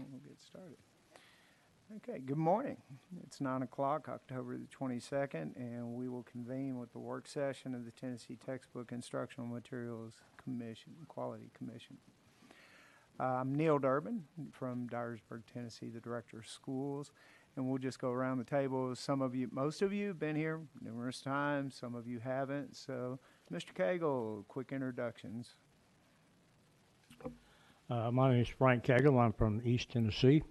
We'll get started. Okay, good morning. It's 9 o'clock, October the 22nd, and we will convene with the work session of the Tennessee Textbook Instructional Materials Commission, Quality Commission. I'm Neil Durbin from Dyersburg, Tennessee, the Director of Schools, and we'll just go around the table. Some of you, most of you have been here numerous times, some of you haven't, so Mr. Cagle, quick introductions. My name is Frank Cagle. I'm from East Tennessee.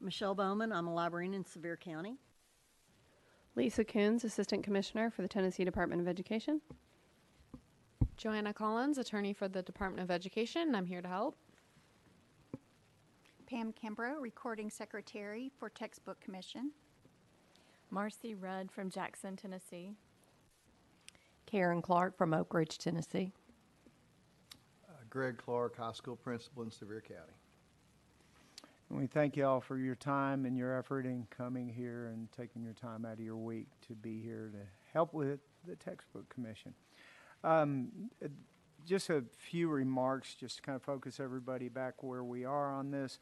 Michelle Bowman, I'm a librarian in Sevier County. Lisa Coons, Assistant Commissioner for the Tennessee Department of Education. Joanna Collins, attorney for the Department of Education, and I'm here to help. Pam Kimbrough, Recording Secretary for Textbook Commission. Marcy Rudd from Jackson, Tennessee. Karen Clark from Oak Ridge, Tennessee. Greg Clark, High School Principal in Sevier County. And we thank you all for your time and your effort in coming here and taking your time out of your week to be here to help with the Textbook Commission. Just a few remarks just to kind of focus everybody back where we are on this.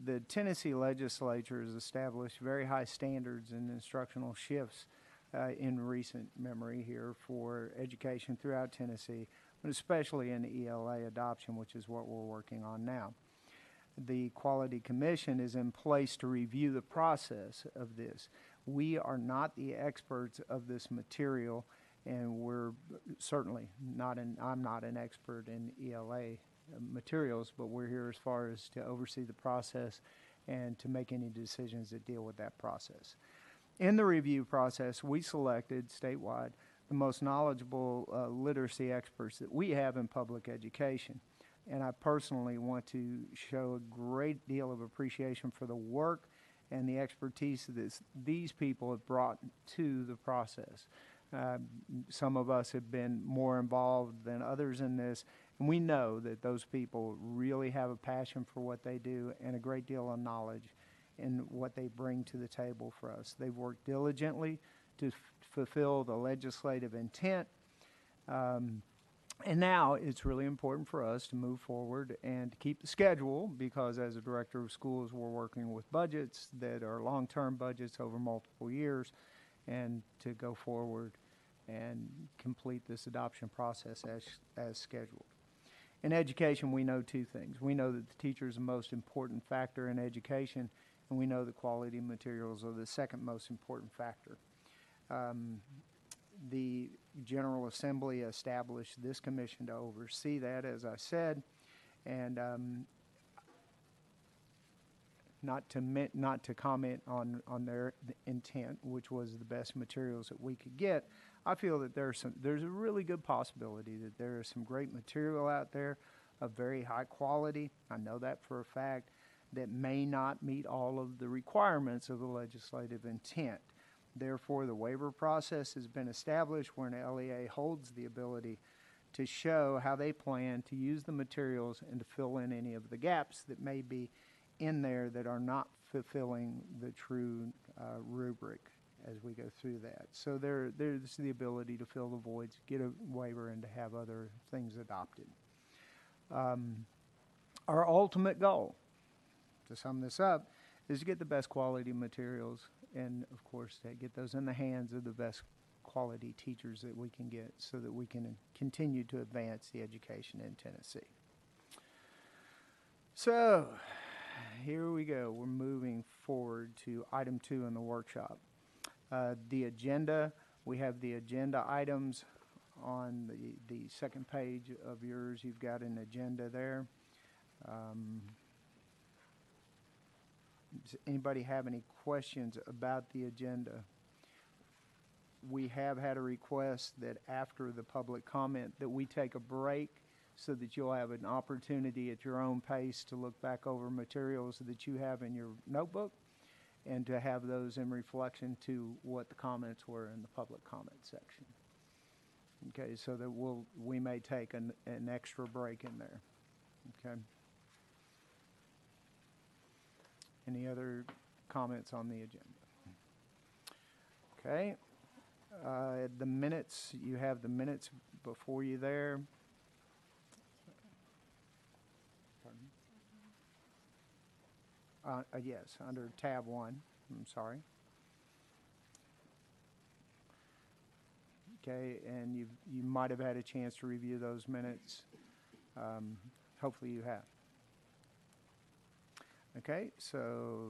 The Tennessee legislature has established very high standards and instructional shifts in recent memory here for education throughout Tennessee, but especially in ELA adoption, which is what we're working on now. The Quality Commission is in place to review the process of this. We are not the experts of this material, and we're certainly not I'm not an expert in ELA materials, but we're here as far as to oversee the process and to make any decisions that deal with that process. In the review process, we selected statewide the most knowledgeable literacy experts that we have in public education. And I personally want to show a great deal of appreciation for the work and the expertise that these people have brought to the process. Some of us have been more involved than others in this, and we know that those people really have a passion for what they do and a great deal of knowledge in what they bring to the table for us. They've worked diligently to fulfill the legislative intent. And now it's really important for us to move forward and to keep the schedule, because as a director of schools, we're working with budgets that are long-term budgets over multiple years, and to go forward and complete this adoption process as scheduled. In education, we know two things. We know that the teacher is the most important factor in education, and we know the quality materials are the second most important factor. The General Assembly established this commission to oversee that, as I said, and not to comment on their intent, which was the best materials that we could get. I feel that there's a really good possibility that there is some great material out there of very high quality. I know that for a fact, that may not meet all of the requirements of the legislative intent. Therefore, the waiver process has been established where an LEA holds the ability to show how they plan to use the materials and to fill in any of the gaps that may be in there that are not fulfilling the true rubric as we go through that. So there's the ability to fill the voids, get a waiver, and to have other things adopted. Our ultimate goal, to sum this up, is to get the best quality materials and, of course, to get those in the hands of the best quality teachers that we can get so that we can continue to advance the education in Tennessee. So, here we go. We're moving forward to item 2 in the workshop. The agenda, we have the agenda items on the second page of yours. You've got an agenda there. Does anybody have any questions about the agenda? We have had a request that after the public comment that we take a break so that you'll have an opportunity at your own pace to look back over materials that you have in your notebook and to have those in reflection to what the comments were in the public comment section. Okay, so that we may take an extra break in there. Okay. Any other comments on the agenda? Okay. The minutes, you have the minutes before you there. Pardon? Yes, under tab 1. I'm sorry. Okay, and you might have had a chance to review those minutes. Hopefully you have. Okay, so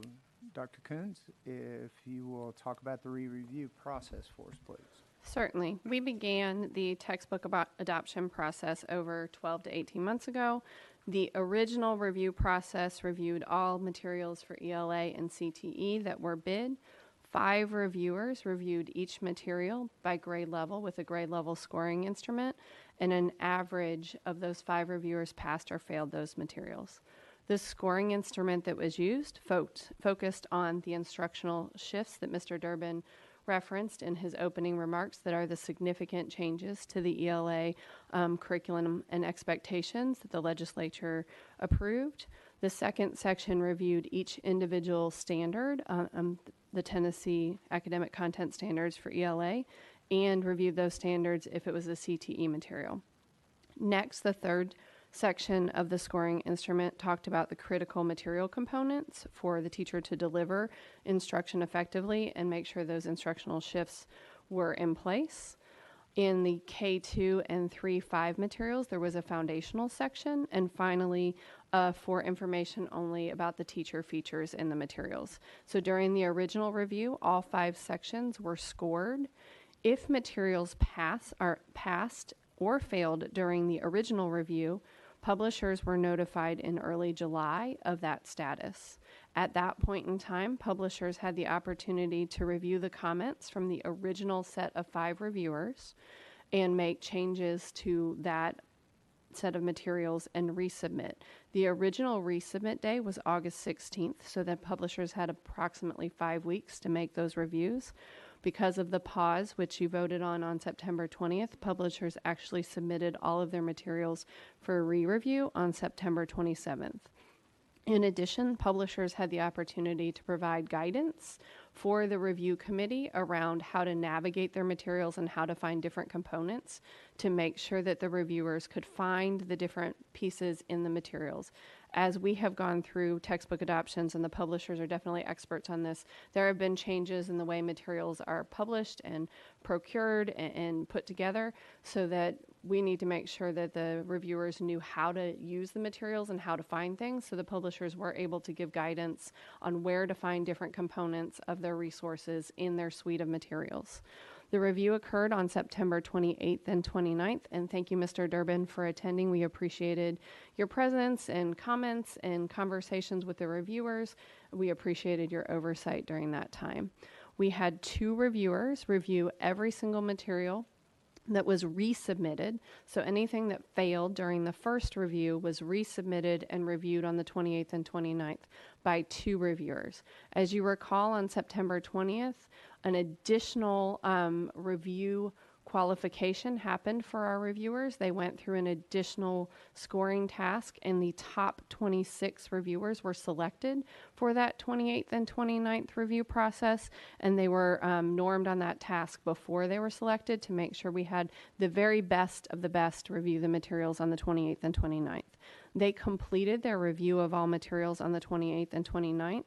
Dr. Coons, if you will talk about the re-review process for us, please. Certainly. We began the textbook adoption process over 12 to 18 months ago. The original review process reviewed all materials for ELA and CTE that were bid. 5 reviewers reviewed each material by grade level with a grade level scoring instrument, and an average of those 5 reviewers passed or failed those materials. The scoring instrument that was used focused on the instructional shifts that Mr. Durbin referenced in his opening remarks that are the significant changes to the ELA curriculum and expectations that the legislature approved. The second section reviewed each individual standard, the Tennessee Academic Content Standards for ELA, and reviewed those standards if it was a CTE material. Next, the third section of the scoring instrument talked about the critical material components for the teacher to deliver instruction effectively and make sure those instructional shifts were in place. In the K2 and 3-5 materials, there was a foundational section, and finally, for information only about the teacher features in the materials. So during the original review, all 5 sections were scored. If materials passed or failed during the original review, publishers were notified in early July of that status. At that point in time, publishers had the opportunity to review the comments from the original set of 5 reviewers and make changes to that set of materials and resubmit. The original resubmit day was August 16th, so that publishers had approximately 5 weeks to make those reviews. Because of the pause, which you voted on September 20th, publishers actually submitted all of their materials for re-review on September 27th. In addition, publishers had the opportunity to provide guidance for the review committee around how to navigate their materials and how to find different components to make sure that the reviewers could find the different pieces in the materials. As we have gone through textbook adoptions, and the publishers are definitely experts on this, there have been changes in the way materials are published and procured and put together, so that we need to make sure that the reviewers knew how to use the materials and how to find things, so the publishers were able to give guidance on where to find different components of their resources in their suite of materials. The review occurred on September 28th and 29th, and thank you, Mr. Durbin, for attending. We appreciated your presence and comments and conversations with the reviewers. We appreciated your oversight during that time. We had 2 reviewers review every single material that was resubmitted. So anything that failed during the first review was resubmitted and reviewed on the 28th and 29th by 2 reviewers. As you recall, on September 20th, an additional review qualification happened for our reviewers. They went through an additional scoring task, and the top 26 reviewers were selected for that 28th and 29th review process, and they were normed on that task before they were selected to make sure we had the very best of the best review the materials on the 28th and 29th. They completed their review of all materials on the 28th and 29th,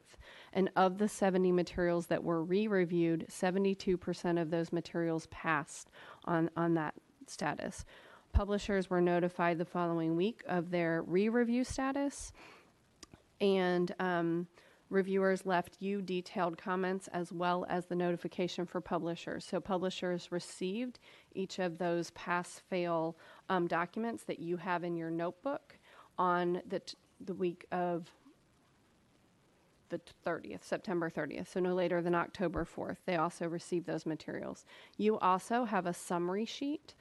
and of the 70 materials that were re-reviewed, 72% of those materials passed on that status. Publishers were notified the following week of their re-review status, and reviewers left you detailed comments as well as the notification for publishers. So publishers received each of those pass-fail documents that you have in your notebook on the week of the 30th, September 30th, so no later than October 4th. They also received those materials. You also have a summary sheet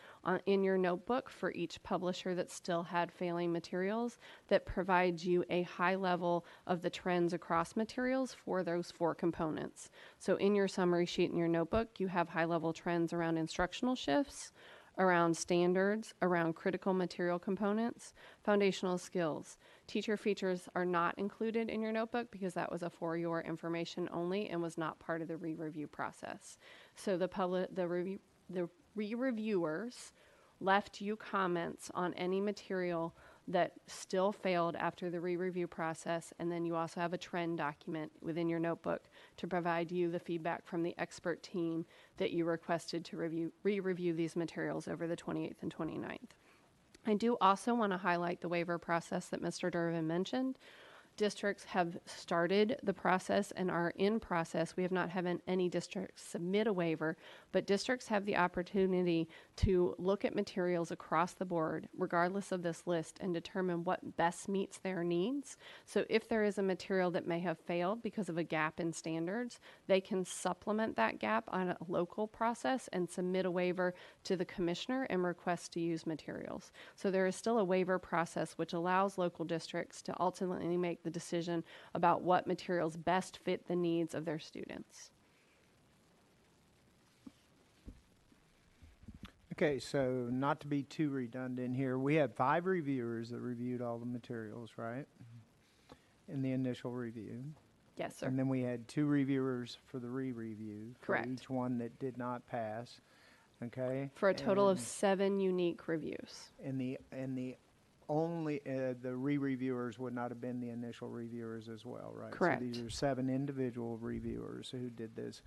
in your notebook for each publisher that still had failing materials that provides you a high level of the trends across materials for those 4 components. So in your summary sheet in your notebook, you have high-level trends around instructional shifts, around standards, around critical material components, foundational skills. Teacher features are not included in your notebook because that was for your information only and was not part of the re-review process. So the re-reviewers left you comments on any material that still failed after the re-review process, and then you also have a trend document within your notebook to provide you the feedback from the expert team that you requested to re-review these materials over the 28th and 29th. I do also want to highlight the waiver process that Mr. Durbin mentioned. Districts have started the process and are in process. We have not had any districts submit a waiver, but districts have the opportunity to look at materials across the board, regardless of this list, and determine what best meets their needs. So if there is a material that may have failed because of a gap in standards, they can supplement that gap on a local process and submit a waiver to the commissioner and request to use materials. So there is still a waiver process which allows local districts to ultimately make the decision about what materials best fit the needs of their students. Okay, so not to be too redundant here, we had 5 reviewers that reviewed all the materials, right? In the initial review. Yes, sir. And then we had 2 reviewers for the re-review. Correct. For each one that did not pass, okay? For a total of And- 7 unique reviews. And the only, the re-reviewers would not have been the initial reviewers as well, right? Correct. So these are 7 individual reviewers who did this.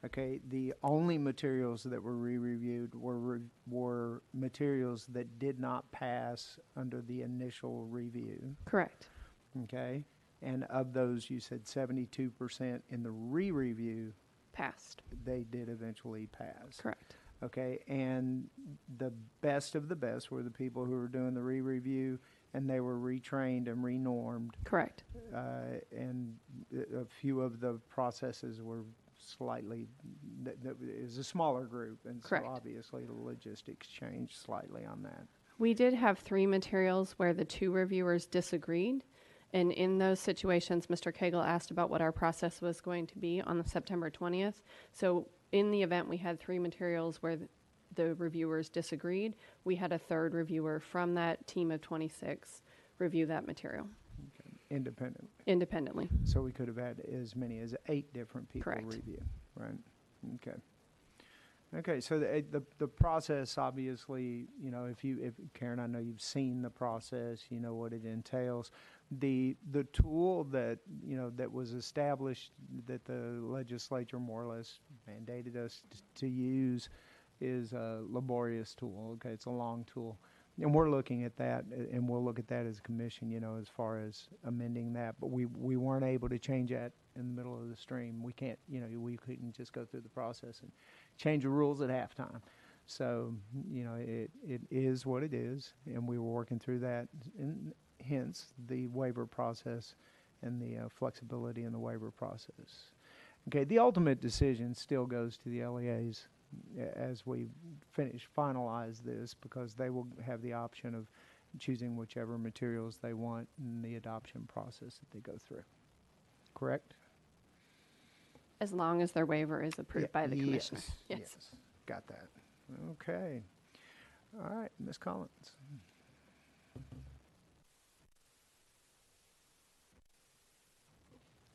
Okay, the only materials that were re-reviewed were materials that did not pass under the initial review, Correct. okay? And of those, you said 72% in the re-review, Passed. they did eventually pass. Correct. Okay, and the best of the best were the people who were doing the re-review, and they were retrained and renormed. Correct. And a few of the processes were slightly, that is a smaller group, and Correct. so obviously the logistics changed slightly on that. We did have 3 materials where the 2 reviewers disagreed. And in those situations, Mr. Cagle asked about what our process was going to be on the September 20th. So in the event we had 3 materials where the reviewers disagreed, we had a 3rd reviewer from that team of 26 review that material independently. So we could have had as many as 8 different people Correct. review, right? Okay. Okay, so the process, obviously, you know, if Karen, I know you've seen the process, you know what it entails. The tool that, you know, that was established, that the legislature more or less mandated us to use, is a laborious tool. Okay, it's a long tool. And we're looking at that, and we'll look at that as a commission, you know, as far as amending that. But we weren't able to change that in the middle of the stream. We can't, you know, we couldn't just go through the process and change the rules at halftime. So, you know, it is what it is, and we were working through that, and hence the waiver process and the flexibility in the waiver process. Okay, the ultimate decision still goes to the LEAs as we finalize this, because they will have the option of choosing whichever materials they want in the adoption process that they go through. Correct? As long as their waiver is approved by the commissioner. Yes. Got that. Okay. All right, Ms. Collins.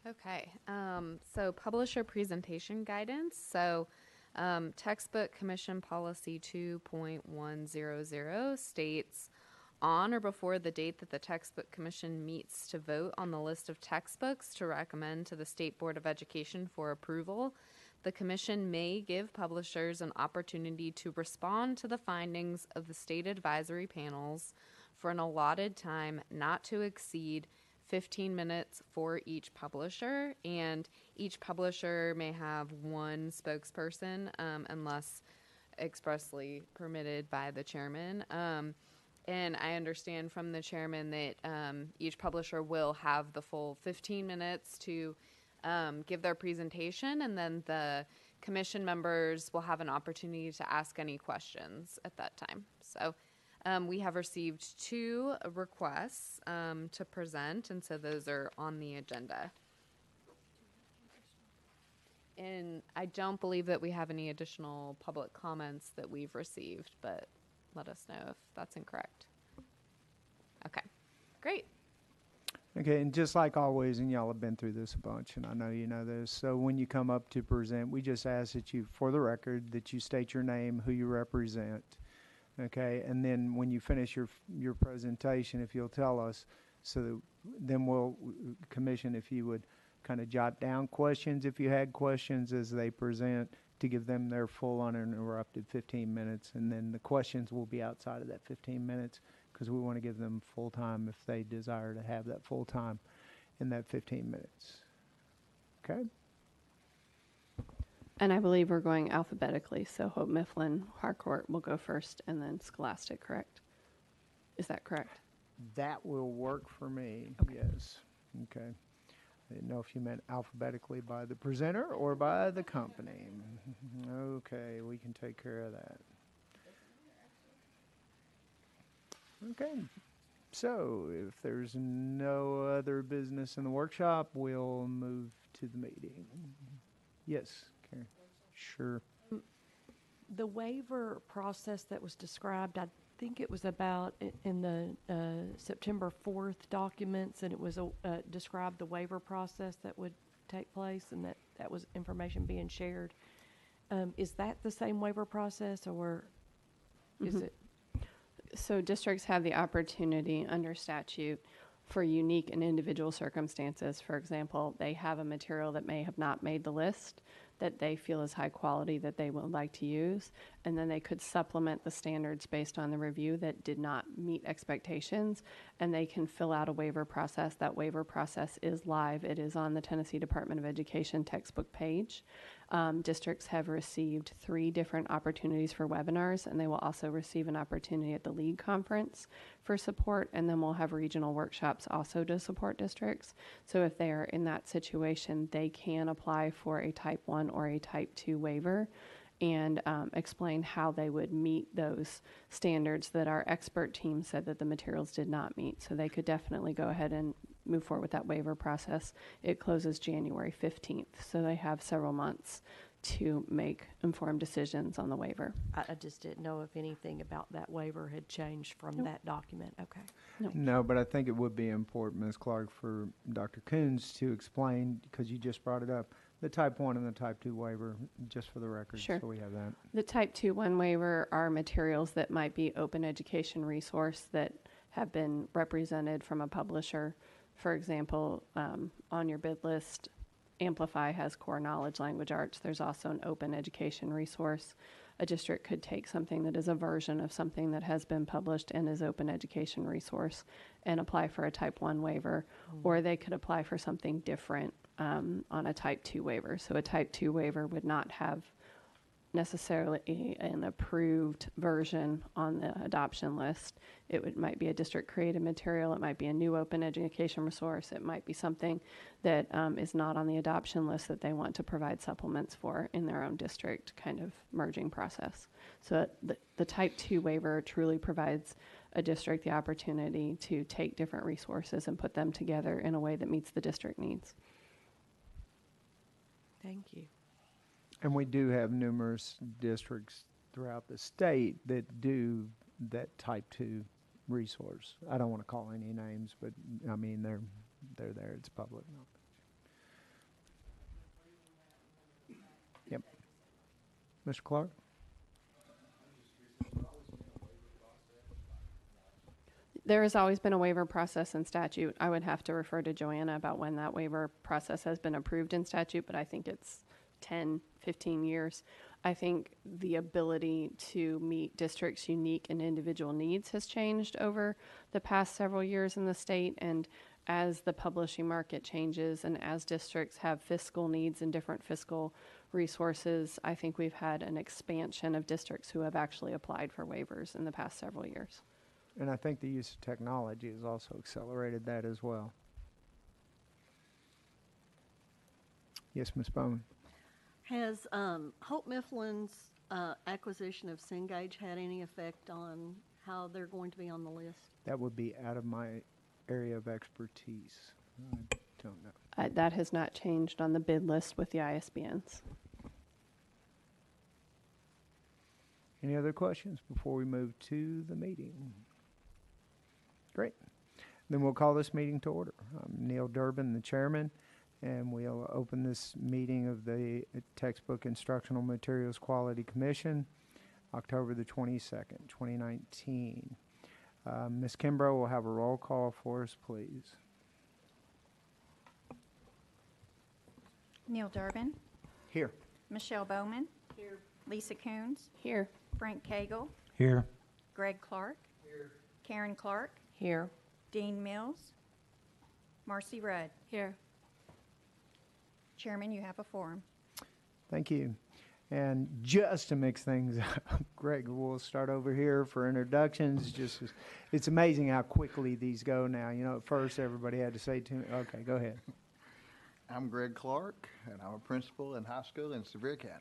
Okay, so publisher presentation guidance. So textbook commission policy 2.100 states, on or before the date that the textbook commission meets to vote on the list of textbooks to recommend to the State Board of Education for approval, the commission may give publishers an opportunity to respond to the findings of the state advisory panels for an allotted time not to exceed 15 minutes for each publisher, and each publisher may have 1 spokesperson unless expressly permitted by the chairman. And I understand from the chairman that each publisher will have the full 15 minutes to give their presentation, and then the commission members will have an opportunity to ask any questions at that time. So we have received 2 requests to present, and so those are on the agenda. And I don't believe that we have any additional public comments that we've received, but let us know if that's incorrect. Okay, great. Okay, and just like always, and y'all have been through this a bunch, and I know you know this, so when you come up to present, we just ask that you, for the record, that you state your name, who you represent, Okay, and then when you finish your presentation, if you'll tell us, so that then we'll, Commission, if you would kind of jot down questions, if you had questions as they present, to give them their full uninterrupted 15 minutes, and then the questions will be outside of that 15 minutes, because we want to give them full time if they desire to have that full time in that 15 minutes. Okay? And I believe we're going alphabetically, so Hope Mifflin, Harcourt will go first, and then Scholastic, correct? Is that correct? That will work for me, yes. Okay. I didn't know if you meant alphabetically by the presenter or by the company. Okay, we can take care of that. Okay. So if there's no other business in the workshop, we'll move to the meeting. Yes, Karen. Sure. The waiver process that was described, I think it was about in the September 4th documents, and it was described the waiver process that would take place, and that was information being shared. Is that the same waiver process, or is it? So districts have the opportunity under statute for unique and individual circumstances. For example, they have a material that may have not made the list that they feel is high quality that they would like to use, and then they could supplement the standards based on the review that did not meet expectations, and they can fill out a waiver process. That waiver process is live. It is on the Tennessee Department of Education textbook page. Districts have received 3 different opportunities for webinars, and they will also receive an opportunity at the league conference for support, and then we'll have regional workshops also to support districts. So if they are in that situation, they can apply for a type 1 or a type 2 waiver and explain how they would meet those standards that our expert team said that the materials did not meet. So they could definitely go ahead and move forward with that waiver process. It closes January 15th, so they have several months to make informed decisions on the waiver. I just didn't know if anything about that waiver had changed from that document. Okay. No, but I think it would be important, Ms. Clark, for Dr. Coons to explain, because you just brought it up, the type 1 and the type 2 waiver, just for the record. Sure. So we have that. The type 2-1 waiver are materials that might be open education resource that have been represented from a publisher. For example, on your bid list, Amplify has core knowledge language arts. There's also an open education resource. A district could take something that is a version of something that has been published and is open education resource and apply for a type 1 waiver, or they could apply for something different on a type 2 waiver. So a type 2 waiver would not have necessarily an approved version on the adoption list. Might be a district created material. It might be a new open education resource. It might be something that is not on the adoption list that they want to provide supplements for in their own district kind of merging process. So the type 2 waiver truly provides a district the opportunity to take different resources and put them together in a way that meets the district needs. Thank you. And we do have numerous districts throughout the state that do that type 2 resource. I don't want to call any names, but I mean, they're there. It's public knowledge. Yep. Mr. Clark? There has always been a waiver process in statute. I would have to refer to Joanna about when that waiver process has been approved in statute, but I think it's 10, 15 years. I think the ability to meet districts' unique and individual needs has changed over the past several years in the state, and as the publishing market changes and as districts have fiscal needs and different fiscal resources, I think we've had an expansion of districts who have actually applied for waivers in the past several years. And I think the use of technology has also accelerated that as well. Yes, Ms. Bowman. Has Hope Mifflin's acquisition of Cengage had any effect on how they're going to be on the list? That would be out of my area of expertise. I don't know. That has not changed on the bid list with the ISBNs. Any other questions before we move to the meeting? Great. Then we'll call this meeting to order. I'm Neil Durbin, the chairman, and we'll open this meeting of the Textbook Instructional Materials Quality Commission. October the 22nd, 2019. Ms. Kimbrough will have a roll call for us, please. Neil Durbin, Here. Michelle Bowman. Here. Lisa Coons, Here. Frank Cagle, Here. Greg Clark. Here. Karen Clark, Here. Dean Mills, Marcy Rudd. Here. Chairman, you have a forum. Thank you. And just to mix things up, Greg, we'll start over here for introductions. It's amazing how quickly these go now. You know, at first everybody had to say to me, okay, go ahead. I'm Greg Clark, and I'm a principal in high school in Sevier County.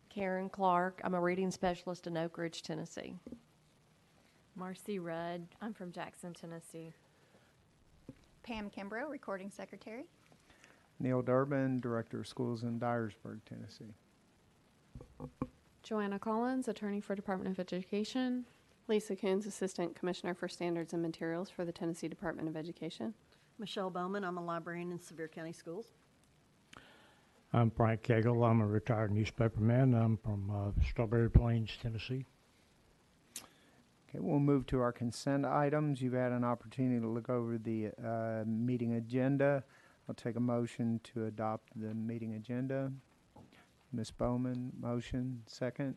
Karen Clark. I'm a reading specialist in Oak Ridge, Tennessee. Marcy Rudd. I'm from Jackson, Tennessee. Pam Kimbrough, recording secretary. Neil Durbin, Director of Schools in Dyersburg, Tennessee. Joanna Collins, attorney for Department of Education. Lisa Coons, Assistant Commissioner for Standards and Materials for the Tennessee Department of Education. Michelle Bowman, I'm a librarian in Sevier County Schools. I'm Frank Cagle. I'm a retired newspaperman. I'm from Strawberry Plains, Tennessee. Okay, we'll move to our consent items. You've had an opportunity to look over the meeting agenda. I'll take a motion to adopt the meeting agenda. Ms. Bowman, motion. Second.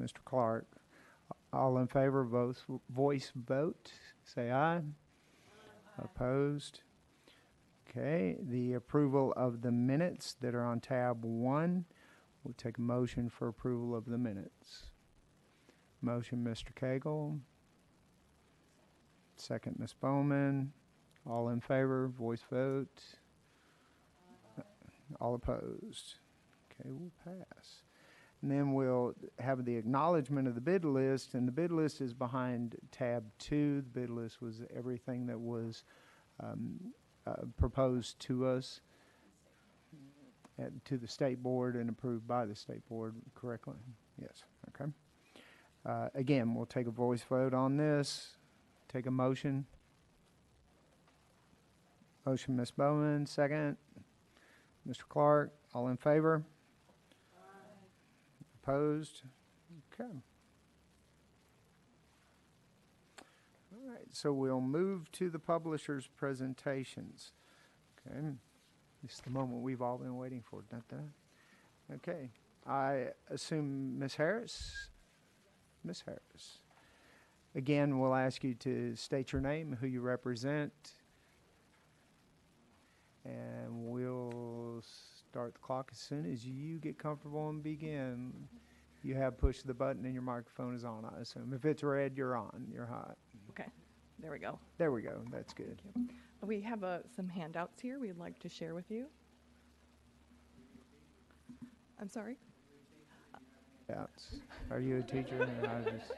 Mr. Clark. All in favor, voice vote. Say aye. Opposed? Okay, the approval of the minutes that are on tab 1. We'll take a motion for approval of the minutes. Motion, Mr. Cagle. Second, Ms. Bowman. All in favor, voice vote. All opposed. Okay, we'll pass. And then we'll have the acknowledgement of the bid list, and the bid list is behind tab 2. The bid list was everything that was proposed to us, to the state board and approved by the state board correctly. Yes, okay. Again, we'll take a voice vote on this. Take a motion. Motion, Ms. Bowman. Second. Mr. Clark. All in favor? Aye. Opposed? Okay. All right, so we'll move to the publisher's presentations. Okay. This is the moment we've all been waiting for. Dun, dun. Okay. I assume Ms. Harris? Ms. Harris. Again, we'll ask you to state your name, who you represent, and we'll start the clock as soon as you get comfortable and begin. You have pushed the button and your microphone is on, I assume. If it's red, you're on. You're hot. Okay, there we go. There we go. That's good. Thank you. We have some handouts here we'd like to share with you. I'm sorry? Handouts. Are you a teacher? I just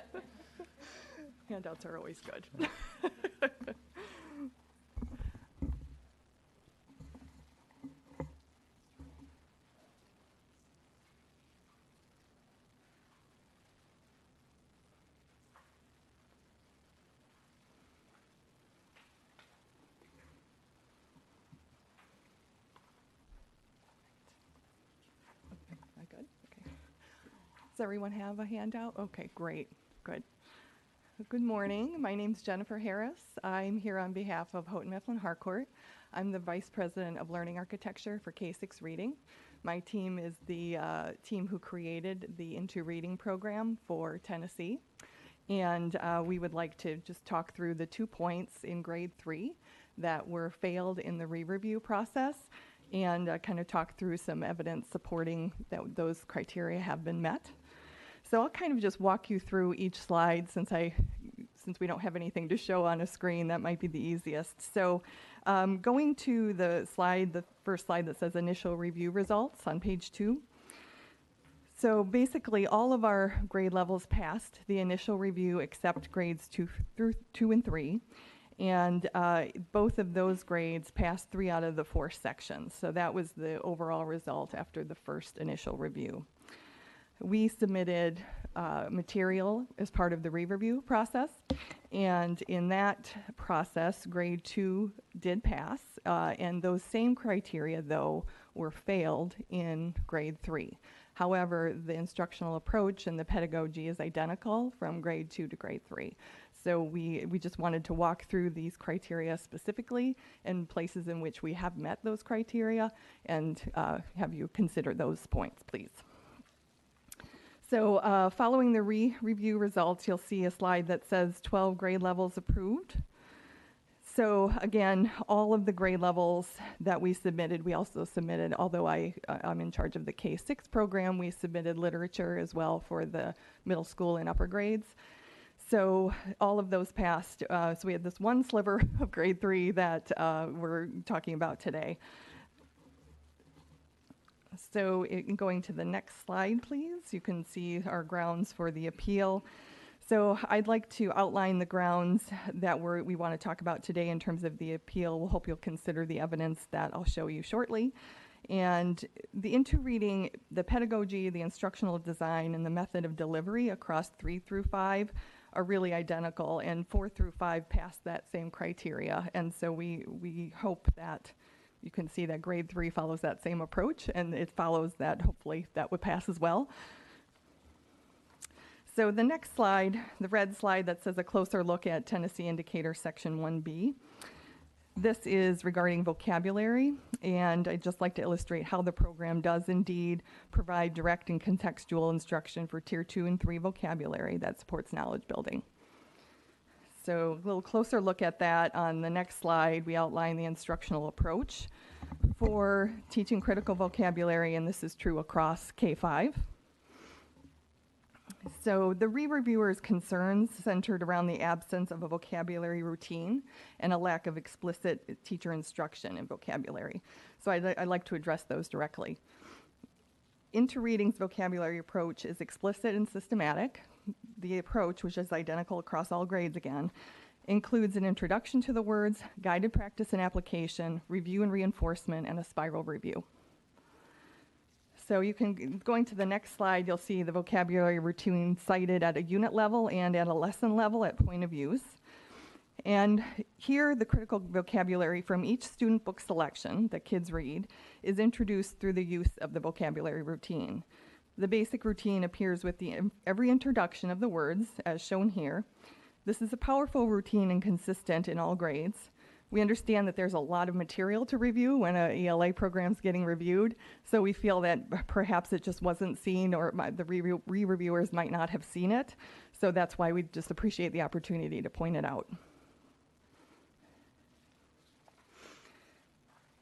Handouts are always good. Good. Okay. Does everyone have a handout? Okay, great. Good. Good morning. My name's Jennifer Harris. I'm here on behalf of Houghton Mifflin Harcourt. I'm the Vice President of Learning Architecture for K-6 Reading. My team is the team who created the Into Reading program for Tennessee. And we would like to just talk through the 2 points in grade 3 that were failed in the re-review process, and kind of talk through some evidence supporting that those criteria have been met. So I'll kind of just walk you through each slide since we don't have anything to show on a screen. That might be the easiest. So going to the first slide that says initial review results on page 2. So basically all of our grade levels passed the initial review except grades 2 and 3. And both of those grades passed 3 out of the 4 sections. So that was the overall result after the first initial review. We submitted material as part of the re-review process. And in that process, grade 2 did pass. And those same criteria, though, were failed in grade 3. However, the instructional approach and the pedagogy is identical from grade 2 to grade 3. So we just wanted to walk through these criteria specifically and places in which we have met those criteria and have you consider those points, please. So following the review results, you'll see a slide that says 12 grade levels approved. So again, all of the grade levels that we submitted, we also submitted, although I'm in charge of the K-6 program, we submitted literature as well for the middle school and upper grades. So all of those passed. So we had this one sliver of grade 3 that we're talking about today. So going to the next slide, please, you can see our grounds for the appeal. So I'd like to outline the grounds that we want to talk about today in terms of the appeal. We'll hope you'll consider the evidence that I'll show you shortly. And the reading, the pedagogy, the instructional design, and the method of delivery across 3 through 5 are really identical, and 4 through 5 pass that same criteria. And so we hope that you can see that grade 3 follows that same approach, and it follows that, hopefully, that would pass as well. So the next slide, the red slide that says a closer look at Tennessee Indicator Section 1B. This is regarding vocabulary, and I'd just like to illustrate how the program does indeed provide direct and contextual instruction for Tier 2 and 3 vocabulary that supports knowledge building. So a little closer look at that. On the next slide, we outline the instructional approach for teaching critical vocabulary, and this is true across K-5. So the re-reviewer's concerns centered around the absence of a vocabulary routine and a lack of explicit teacher instruction in vocabulary. So I'd like to address those directly. Interreading's vocabulary approach is explicit and systematic. The approach, which is identical across all grades again, includes an introduction to the words, guided practice and application, review and reinforcement, and a spiral review. So you can, going to the next slide, you'll see the vocabulary routine cited at a unit level and at a lesson level at point of use. And here, the critical vocabulary from each student book selection that kids read is introduced through the use of the vocabulary routine. The basic routine appears with every introduction of the words, as shown here. This is a powerful routine and consistent in all grades. We understand that there's a lot of material to review when an ELA program's getting reviewed, so we feel that perhaps it just wasn't seen, or the re-reviewers might not have seen it, so that's why we just appreciate the opportunity to point it out.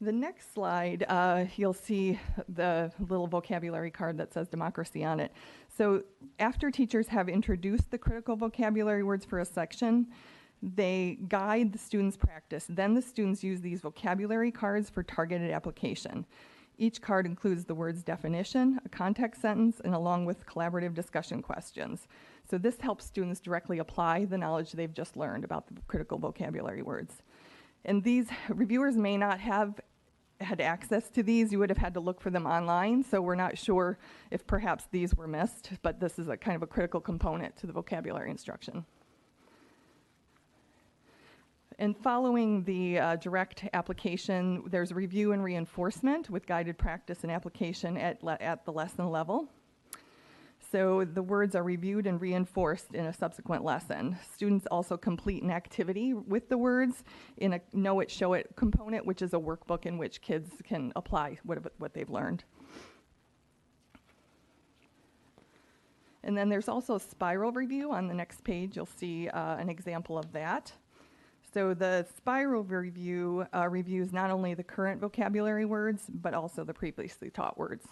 The next slide, you'll see the little vocabulary card that says democracy on it. So after teachers have introduced the critical vocabulary words for a section, they guide the students' practice. Then the students use these vocabulary cards for targeted application. Each card includes the word's definition, a context sentence, and along with collaborative discussion questions. So this helps students directly apply the knowledge they've just learned about the critical vocabulary words. And these reviewers may not have had access to these. You would have had to look for them online, so we're not sure if perhaps these were missed, but this is a kind of a critical component to the vocabulary instruction. And following the direct application, there's review and reinforcement with guided practice and application at the lesson level. So the words are reviewed and reinforced in a subsequent lesson. Students also complete an activity with the words in a know it, show it component, which is a workbook in which kids can apply what they've learned. And then there's also a spiral review. On the next page, you'll see an example of that. So the spiral review reviews not only the current vocabulary words, but also the previously taught words.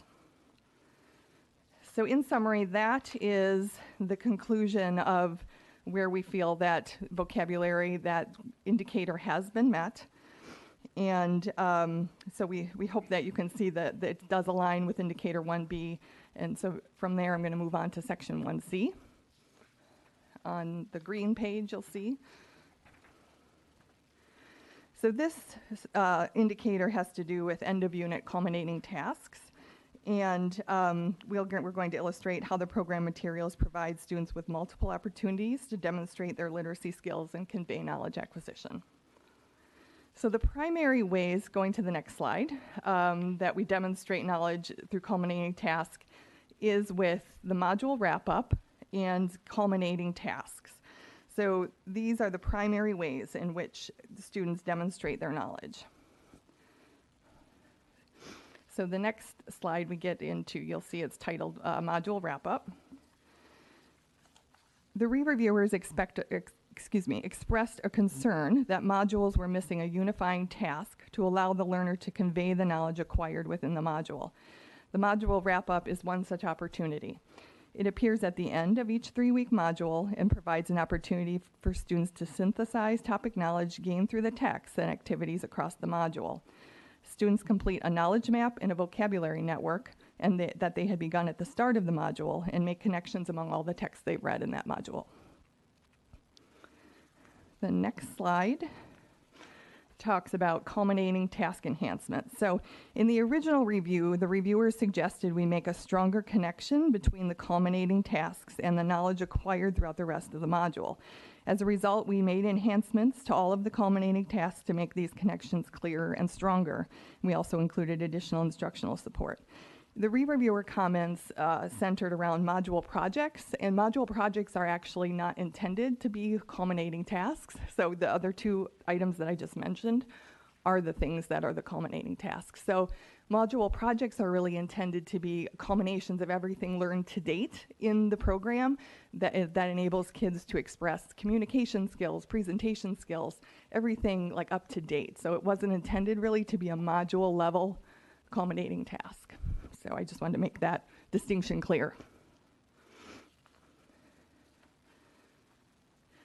So in summary, that is the conclusion of where we feel that vocabulary, that indicator has been met. And so we hope that you can see that it does align with indicator 1B. And so from there, I'm going to move on to section 1C. On the green page, you'll see. So this indicator has to do with end-of-unit culminating tasks. And we're going to illustrate how the program materials provide students with multiple opportunities to demonstrate their literacy skills and convey knowledge acquisition. So the primary ways, going to the next slide, that we demonstrate knowledge through culminating task is with the module wrap-up and culminating tasks. So these are the primary ways in which the students demonstrate their knowledge. So the next slide we get into, you'll see it's titled Module Wrap-Up. The re-reviewers expressed a concern that modules were missing a unifying task to allow the learner to convey the knowledge acquired within the module. The module wrap-up is one such opportunity. It appears at the end of each 3-week module and provides an opportunity for students to synthesize topic knowledge gained through the texts and activities across the module. Students complete a knowledge map and a vocabulary network and that they had begun at the start of the module and make connections among all the texts they've read in that module. The next slide talks about culminating task enhancement. So in the original review, the reviewers suggested we make a stronger connection between the culminating tasks and the knowledge acquired throughout the rest of the module. As a result, we made enhancements to all of the culminating tasks to make these connections clearer and stronger. We also included additional instructional support. The re-reviewer comments centered around module projects, and module projects are actually not intended to be culminating tasks. So the other 2 items that I just mentioned are the things that are the culminating tasks. So module projects are really intended to be culminations of everything learned to date in the program that enables kids to express communication skills, presentation skills, everything like up to date. So it wasn't intended really to be a module level culminating task. So I just wanted to make that distinction clear.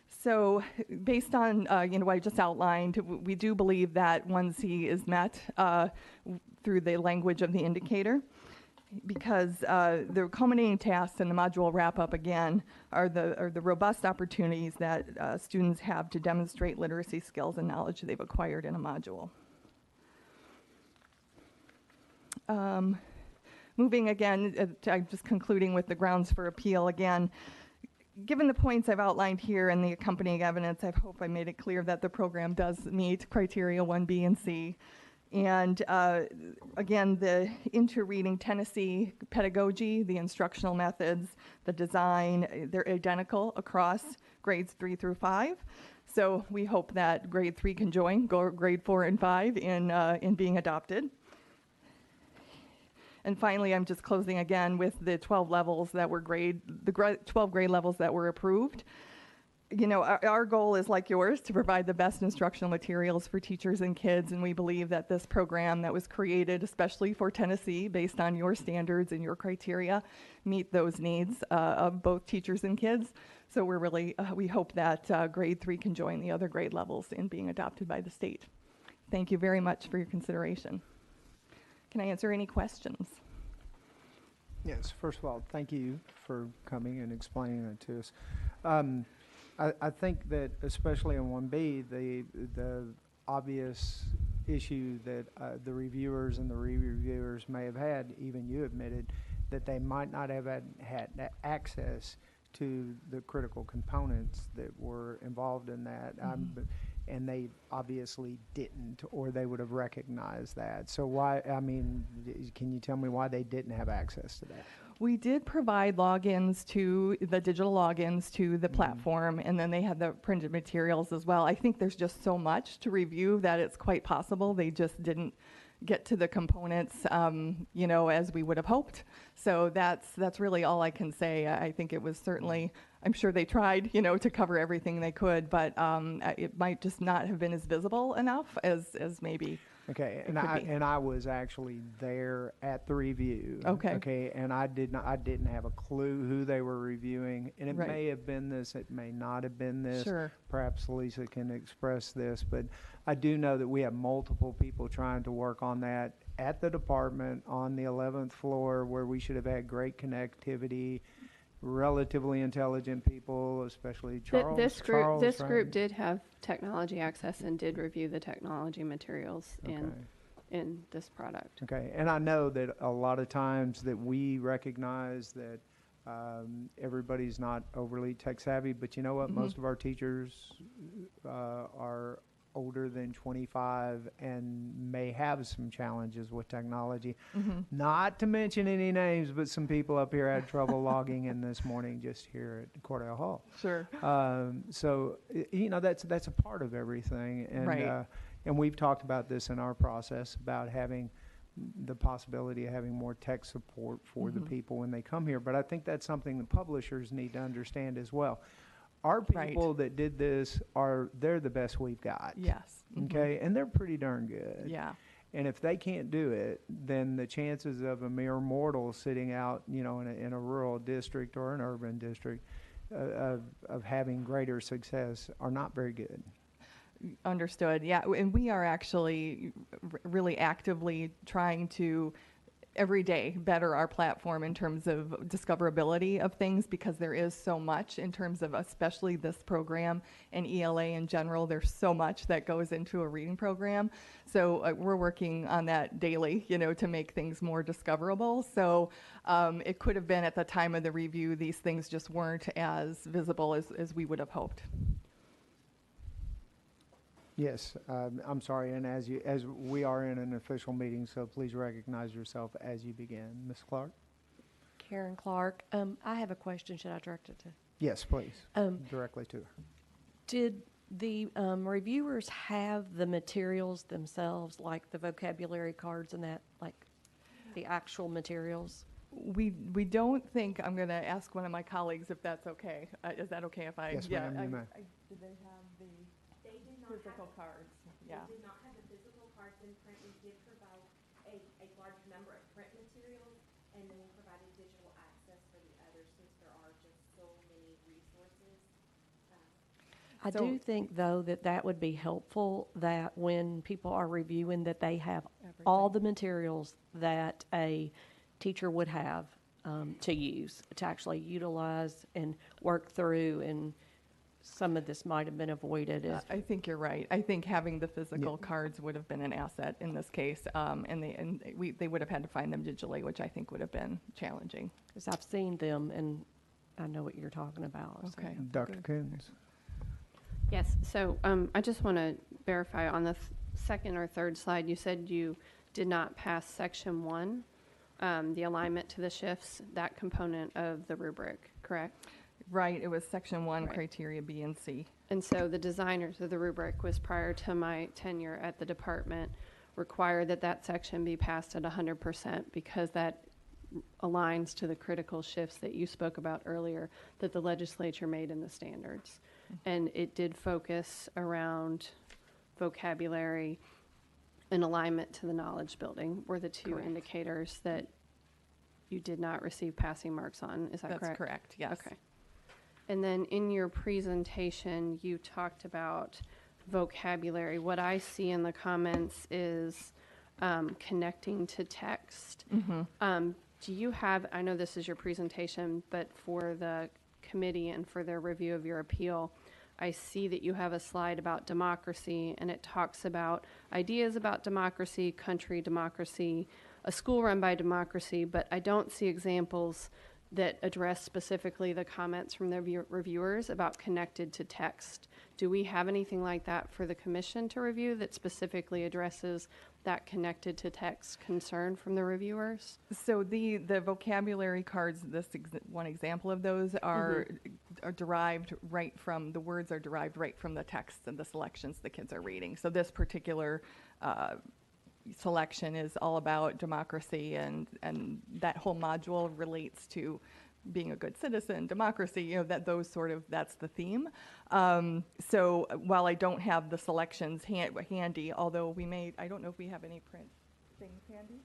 So based on what I just outlined, we do believe that 1C is met through the language of the indicator, because the culminating tasks and the module wrap-up, again, are the robust opportunities that students have to demonstrate literacy skills and knowledge they've acquired in a module. Moving again, I'm just concluding with the grounds for appeal again. Given the points I've outlined here and the accompanying evidence, I hope I made it clear that the program does meet criteria 1B and C. And again, the Inter-Reading Tennessee pedagogy, the instructional methods, the design, they're identical across grades 3 through 5. So we hope that grade 3 can join grade 4 and 5 in being adopted. And finally, I'm just closing again with the 12 levels that were 12 grade levels that were approved. You know, our goal is like yours, to provide the best instructional materials for teachers and kids, and we believe that this program that was created especially for Tennessee based on your standards and your criteria meet those needs of both teachers and kids. So we're really, we hope that grade 3 can join the other grade levels in being adopted by the state. Thank you very much for your consideration. Can I answer any questions? Yes, first of all, thank you for coming and explaining that to us. I think that especially in 1B, the obvious issue that the reviewers and the re-reviewers may have had, even you admitted, that they might not have had access to the critical components that were involved in that. And they obviously didn't, or they would have recognized that. So why, I mean, can you tell me why they didn't have access to that? We did provide logins to the digital logins to the platform, and then they had the printed materials as well. I think there's just so much to review that it's quite possible they just didn't get to the components, you know, as we would have hoped. So that's really all I can say. I think it was certainly, I'm sure they tried, you know, to cover everything they could, but it might just not have been as visible enough as maybe. Okay, and I was actually there at the review. Okay, and I didn't have a clue who they were reviewing, and it Right. may have been this, it may not have been this. Sure. Perhaps Lisa can express this, but I do know that we have multiple people trying to work on that at the department on the 11th floor, where we should have had great connectivity, relatively intelligent people, especially Charles. This right? group did have technology access and did review the technology materials in this product. Okay, and I know that a lot of times that we recognize that everybody's not overly tech savvy, but you know what? Most of our teachers are older than 25 and may have some challenges with technology. Not to mention any names, but some people up here had trouble logging in this morning just here at Cordell Hall. Sure. So, that's a part of everything. And, Right. And we've talked about this in our process about having the possibility of having more tech support for the people when they come here. But I think that's something the publishers need to understand as well. Our Right. people that did this they're the best we've got. Yes. Okay. And they're pretty darn good. Yeah. And if they can't do it, then the chances of a mere mortal sitting out, in a rural district or an urban district of having greater success are not very good. Understood. Yeah, and we are actually really actively trying to every day better our platform in terms of discoverability of things, because there is so much in terms of especially this program and ELA in general. There's so much that goes into a reading program. So we're working on that daily, to make things more discoverable. So it could have been at the time of the review, these things just weren't as visible as we would have hoped. Yes, I'm sorry, and as we are in an official meeting, so please recognize yourself as you begin. Ms. Clark? Karen Clark. I have a question. Should I direct it to? Yes, please, directly to her. Did the reviewers have the materials themselves, like the vocabulary cards and that, like the actual materials? We don't think, I'm going to ask one of my colleagues if that's okay. Is that okay if I? Yes, ma'am, you may. Did they have the physical cards? Yeah. They did not have the physical cards in print. We did provide a large number of print materials, and then we provided digital access for the others, since there are just so many resources. I do think, though, that would be helpful, that when people are reviewing, that they have all the materials that a teacher would have to use, to actually utilize and work through, and some of this might have been avoided. I think you're right. I think having the physical cards would have been an asset in this case, and they would have had to find them digitally, which I think would have been challenging. Because I've seen them, and I know what you're talking about. Okay. Dr. Coons? Yes, so I just want to verify on the second or third slide, you said you did not pass section 1, the alignment to the shifts, that component of the rubric, correct? Right, it was section 1, Right. criteria B and C. And so the designers of the rubric was, prior to my tenure at the department, required that section be passed at 100%, because that aligns to the critical shifts that you spoke about earlier that the legislature made in the standards. And it did focus around vocabulary and alignment to the knowledge building were the two Correct. indicators that you did not receive passing marks on. Is that correct? That's correct, yes. Okay. And then in your presentation, you talked about vocabulary. What I see in the comments is connecting to text. Do you have, I know this is your presentation, but for the committee and for their review of your appeal, I see that you have a slide about democracy, and it talks about ideas about democracy, country democracy, a school run by democracy, but I don't see examples that address specifically the comments from the reviewers about connected to text. Do we have anything like that for the commission to review that specifically addresses that connected to text concern from the reviewers? So the vocabulary cards, one example of those are derived right from, the words are derived right from the text and the selections the kids are reading. So this particular selection is all about democracy, and that whole module relates to being a good citizen, democracy, that's the theme. So while I don't have the selections handy, although I don't know if we have any print things handy.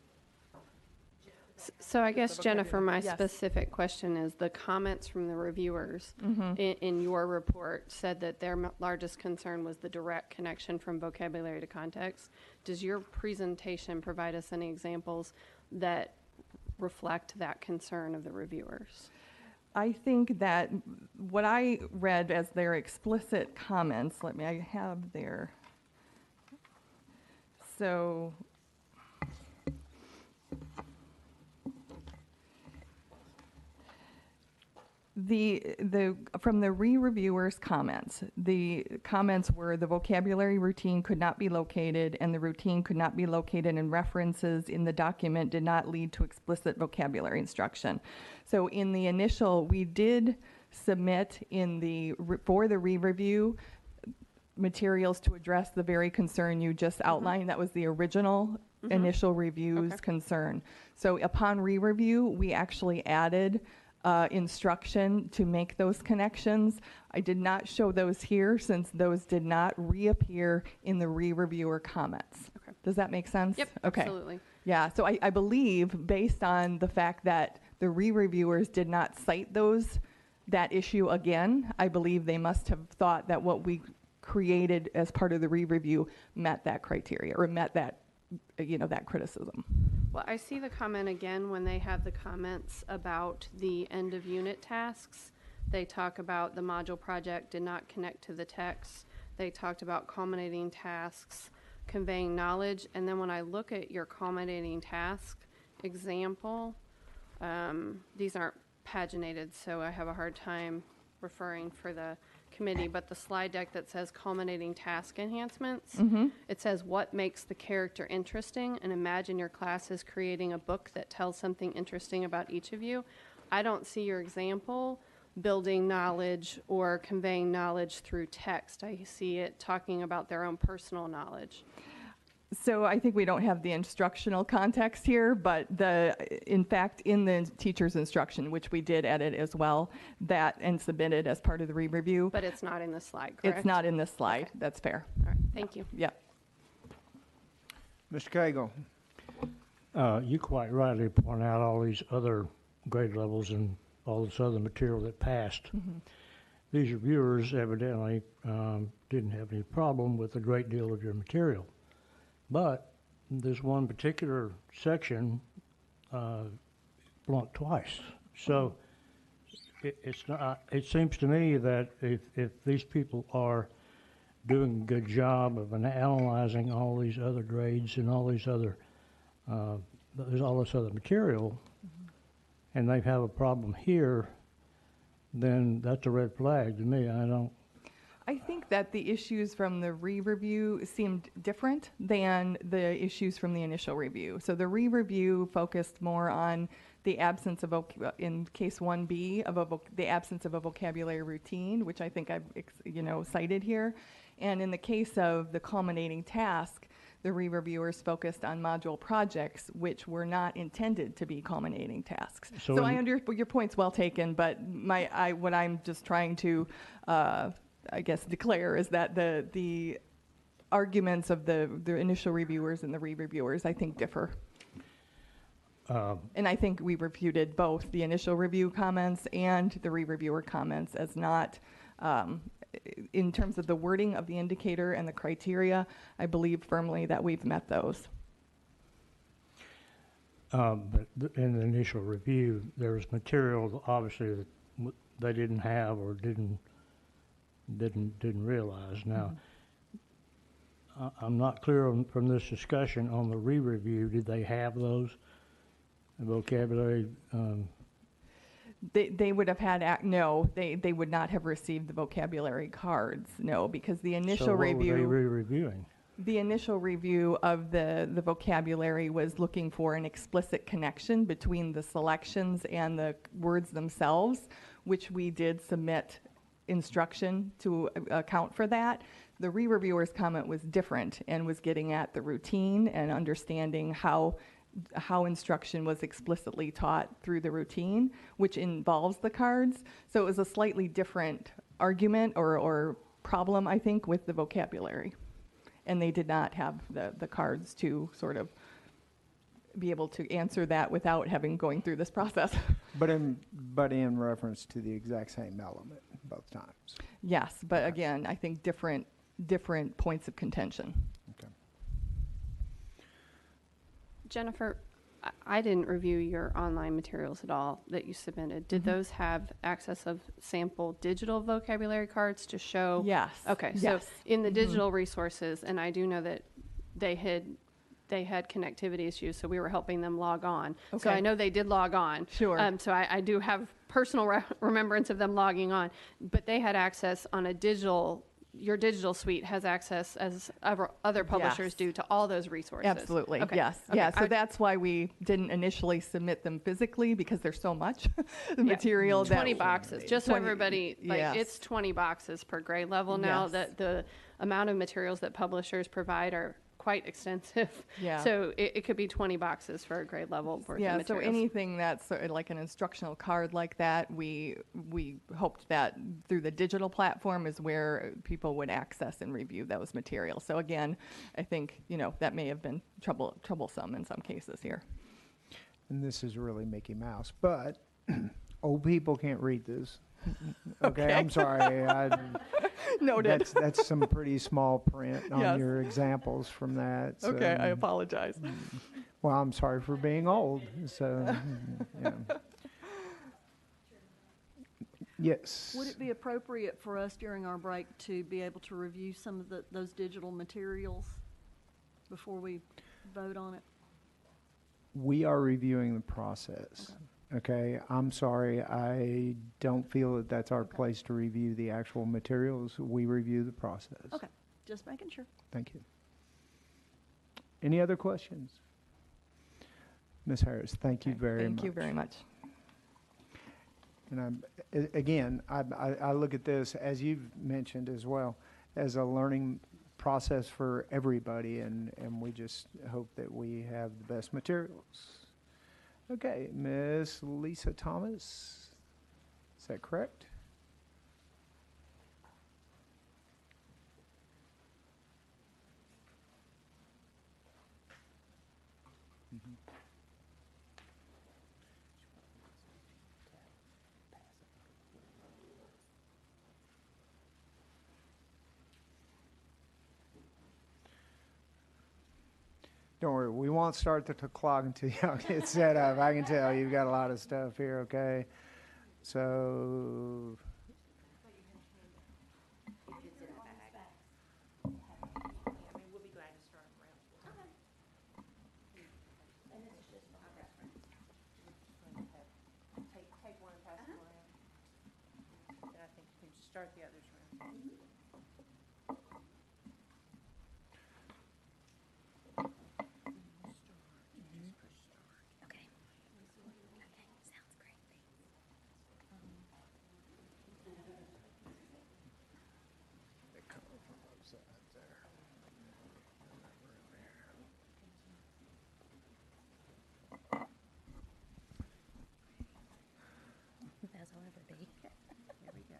So I guess, the Jennifer, my vocabulary. Yes. specific question is, the comments from the reviewers in your report said that their largest concern was the direct connection from vocabulary to context. Does your presentation provide us any examples that reflect that concern of the reviewers? I think that what I read as their explicit comments, I have their, so From the re-reviewers' comments, the comments were the vocabulary routine could not be located and the routine could not be located and references in the document did not lead to explicit vocabulary instruction. So in the initial, we did submit for the re-review materials to address the very concern you just outlined. That was the original initial review's concern. So upon re-review, we actually added instruction to make those connections. I did not show those here since those did not reappear in the re-reviewer comments. Okay. Does that make sense? Yep, okay. absolutely. Yeah, so I believe based on the fact that the re-reviewers did not cite that issue again, I believe they must have thought that what we created as part of the re-review met that criteria or met that, that criticism. Well, I see the comment again when they have the comments about the end of unit tasks. They talk about the module project did not connect to the text. They talked about culminating tasks, conveying knowledge. And then when I look at your culminating task example, these aren't paginated, so I have a hard time referring for the committee, but the slide deck that says culminating task enhancements, it says what makes the character interesting, and imagine your class is creating a book that tells something interesting about each of you. I don't see your example building knowledge or conveying knowledge through text. I see it talking about their own personal knowledge. So I think we don't have the instructional context here, but in fact, in the teacher's instruction, which we did edit as well, that and submitted as part of the re-review. But it's not in the slide, correct? It's not in this slide. Okay. That's fair. All right, thank you. Yep. Mr. Cagle. You quite rightly point out all these other grade levels and all this other material that passed. These reviewers evidently didn't have any problem with a great deal of your material. But there's one particular section blunked twice. So it's not. It seems to me that if these people are doing a good job of analyzing all these other grades and all these other there's all this other material, and they have a problem here, then that's a red flag to me. I think that the issues from the re-review seemed different than the issues from the initial review. So the re-review focused more on the absence of, in case 1B, of the absence of a vocabulary routine, which I think I've cited here. And in the case of the culminating task, the re-reviewers focused on module projects, which were not intended to be culminating tasks. So your point's well taken, but what I'm just trying to declare is that the arguments of the initial reviewers and the re-reviewers, I think, differ. And I think we refuted both the initial review comments and the re-reviewer comments as not, in terms of the wording of the indicator and the criteria, I believe firmly that we've met those. But in the initial review, there was material obviously that they didn't have or didn't realize. Now, I'm not clear from this discussion on the re-review. Did they have those vocabulary? They would have had no. They would not have received the vocabulary cards. No, because the initial review. So what were they re-reviewing? The initial review of the vocabulary was looking for an explicit connection between the selections and the words themselves, which we did submit instruction to account for that. The re-reviewer's comment was different and was getting at the routine and understanding how instruction was explicitly taught through the routine, which involves the cards. So it was a slightly different argument or problem, I think, with the vocabulary. And they did not have the cards to sort of be able to answer that without going through this process. But in reference to the exact same element both times. Yes, but again, I think different points of contention. Okay. Jennifer, I didn't review your online materials at all that you submitted. Did those have access of sample digital vocabulary cards to show? Yes. Okay, yes. so in the digital resources, and I do know that they had they had connectivity issues, so we were helping them log on. So Okay. I know they did log on. Sure. So I do have personal remembrance of them logging on, but they had access on a digital. Your digital suite has access, as other publishers Yes. do, to all those resources. Absolutely, Okay. yes. Okay. Yeah, so that's why we didn't initially submit them physically, because there's so much the material that 20 boxes, just so 20 everybody, like, yes. it's 20 boxes per grade level now. Yes. That the amount of materials that publishers provide are quite extensive. Yeah. So it could be 20 boxes for a grade level worth Yeah, of so materials. anything that's sort of like an instructional card like that, we hoped that through the digital platform is where people would access and review those materials. So again, I think, that may have been troublesome in some cases here. And this is really Mickey Mouse, but old people can't read this. Okay, I'm sorry. Noted. That's some pretty small print on Yes. your examples from that. So, Okay, I apologize. well, I'm sorry for being old. So, yeah. Yes. Would it be appropriate for us during our break to be able to review some of those digital materials before we vote on it? We are reviewing the process. Okay, I'm sorry. I don't feel that that's our place to review the actual materials. We review the process. Okay, just making sure. Thank you. Any other questions? Ms. Harris, thank you very much. Thank you very much. And again, I look at this, as you've mentioned as well, as a learning process for everybody, and we just hope that we have the best materials. Okay, Miss Lisa Thomas, is that correct? Don't worry, we won't start the clock until y'all get set up. I can tell you've got a lot of stuff here, okay? So, Start the others around. Okay. Okay, sounds great. As I'll ever be. Here we go.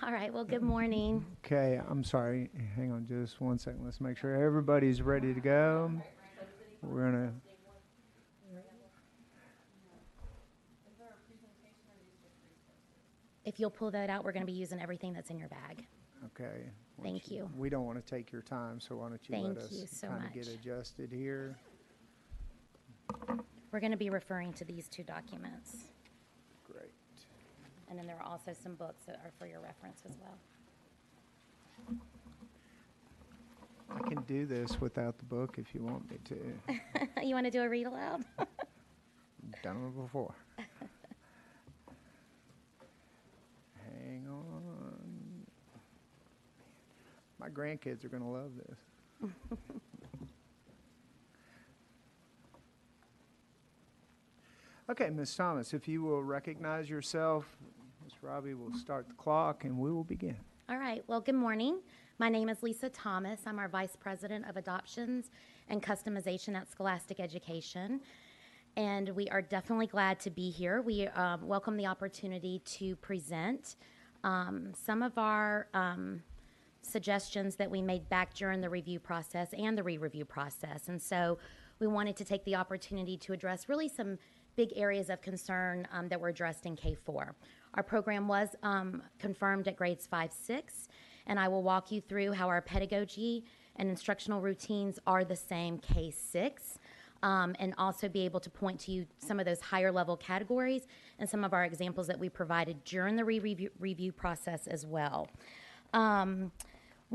All right, well, good morning. okay, I'm sorry. Hang on just one second. Let's make sure everybody's ready to go. We're gonna. If you'll pull that out, we're going to be using everything that's in your bag. Okay. Thank you. We don't want to take your time, so why don't you let Thank us you so kind of get much. adjusted here. We're going to be referring to these two documents. Great. And then there are also some books that are for your reference as well. I can do this without the book if you want me to. You want to do a read aloud? Done it before. Hang on. My grandkids are going to love this. Okay, Ms. Thomas, if you will recognize yourself, Ms. Robbie will start the clock and we will begin. All right. Well, good morning. My name is Lisa Thomas. I'm our Vice President of Adoptions and Customization at Scholastic Education. And we are definitely glad to be here. We welcome the opportunity to present some of our suggestions that we made back during the review process and the re-review process. And so we wanted to take the opportunity to address really some big areas of concern that were addressed in K4. Our program was confirmed at grades 5-6, and I will walk you through how our pedagogy and instructional routines are the same K6, and also be able to point to you some of those higher level categories and some of our examples that we provided during the review process as well. One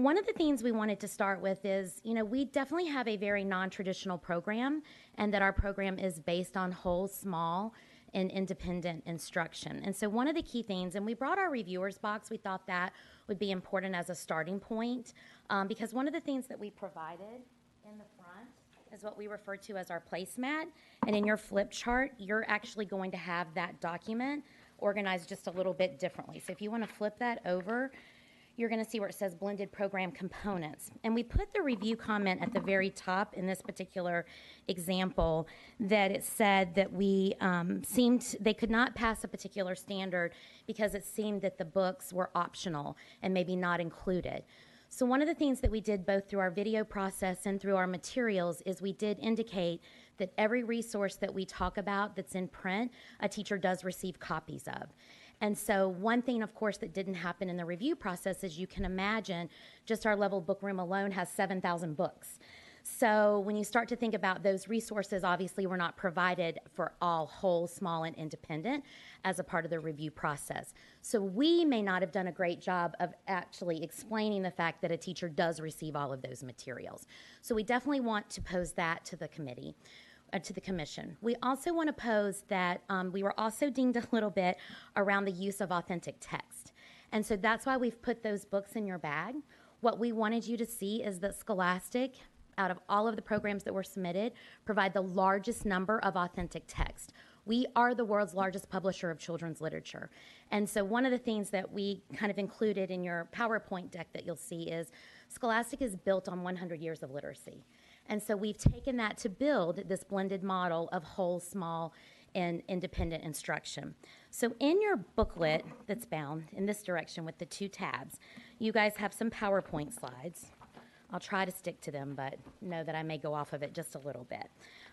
One of the things we wanted to start with is, we definitely have a very non-traditional program, and that our program is based on whole, small, and independent instruction. And so one of the key things, and we brought our reviewers box, we thought that would be important as a starting point, because one of the things that we provided in the front is what we refer to as our placemat. And in your flip chart, you're actually going to have that document organized just a little bit differently. So if you want to flip that over, you're going to see where it says blended program components. And we put the review comment at the very top in this particular example, that it said that they could not pass a particular standard because it seemed that the books were optional and maybe not included. So one of the things that we did both through our video process and through our materials is we did indicate that every resource that we talk about that's in print, a teacher does receive copies of. And so one thing, of course, that didn't happen in the review process, as you can imagine, just our level book room alone has 7,000 books. So when you start to think about those resources, obviously were not provided for all whole, small, and independent as a part of the review process. So we may not have done a great job of actually explaining the fact that a teacher does receive all of those materials. So we definitely want to pose that to the committee. To the commission. We also want to pose that we were also dinged a little bit around the use of authentic text. And so that's why we've put those books in your bag. What we wanted you to see is that Scholastic, out of all of the programs that were submitted, provide the largest number of authentic text. We are the world's largest publisher of children's literature. And so one of the things that we kind of included in your PowerPoint deck that you'll see is Scholastic is built on 100 years of literacy. And so we've taken that to build this blended model of whole, small, and independent instruction. So in your booklet that's bound in this direction with the 2 tabs, you guys have some PowerPoint slides. I'll try to stick to them, but know that I may go off of it just a little bit.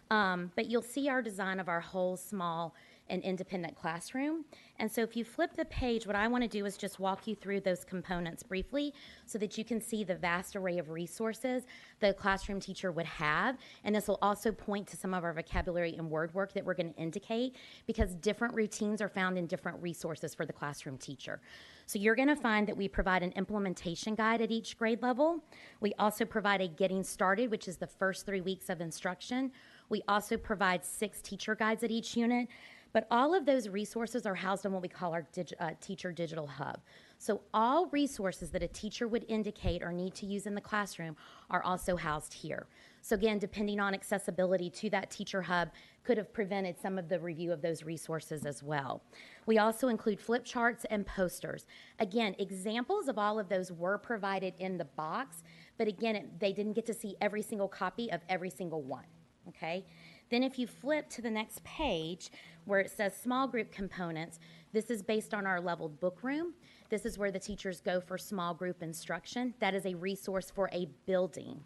But you'll see our design of our whole, small, and independent classroom. And so if you flip the page, what I want to do is just walk you through those components briefly so that you can see the vast array of resources the classroom teacher would have. And this will also point to some of our vocabulary and word work that we're going to indicate, because different routines are found in different resources for the classroom teacher. So you're going to find that we provide an implementation guide at each grade level. We also provide a getting started, which is the first 3 weeks of instruction. We also provide 6 teacher guides at each unit. But all of those resources are housed in what we call our teacher digital hub. So all resources that a teacher would indicate or need to use in the classroom are also housed here. So again, depending on accessibility to that teacher hub could have prevented some of the review of those resources as well. We also include flip charts and posters. Again, examples of all of those were provided in the box, but again, they didn't get to see every single copy of every single one, okay? Then if you flip to the next page where it says small group components, this is based on our leveled book room. This is where the teachers go for small group instruction. That is a resource for a building.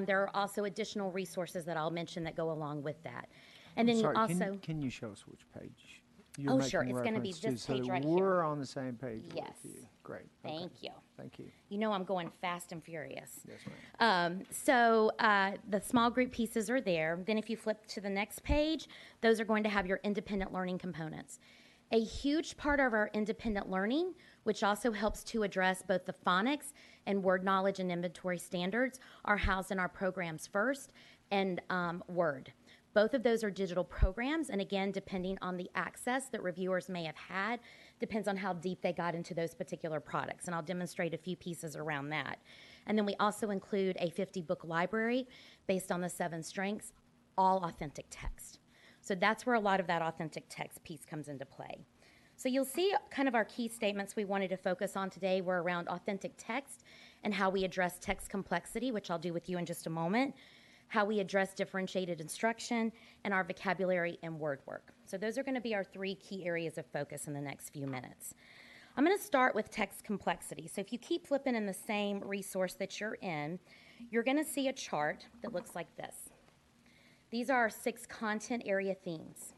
There are also additional resources that I'll mention that go along with that. And then Sorry, you also... can you show us which page? Oh, sure. It's going to be this page right here. We're on the same page Yes. with you. Great. Thank you. Thank you. You know I'm going fast and furious. Yes, ma'am. So the small group pieces are there. Then if you flip to the next page, those are going to have your independent learning components. A huge part of our independent learning, which also helps to address both the phonics and word knowledge and inventory standards, are housed in our programs first and Word. Both of those are digital programs, and again, depending on the access that reviewers may have had, depends on how deep they got into those particular products, and I'll demonstrate a few pieces around that. And then we also include a 50-book library based on the 7 strengths, all authentic text. So that's where a lot of that authentic text piece comes into play. So you'll see kind of our key statements we wanted to focus on today were around authentic text and how we address text complexity, which I'll do with you in just a moment, how we address differentiated instruction, and our vocabulary and word work. So those are going to be our 3 key areas of focus in the next few minutes. I'm going to start with text complexity. So if you keep flipping in the same resource that you're in, you're going to see a chart that looks like this. These are our 6 content area themes.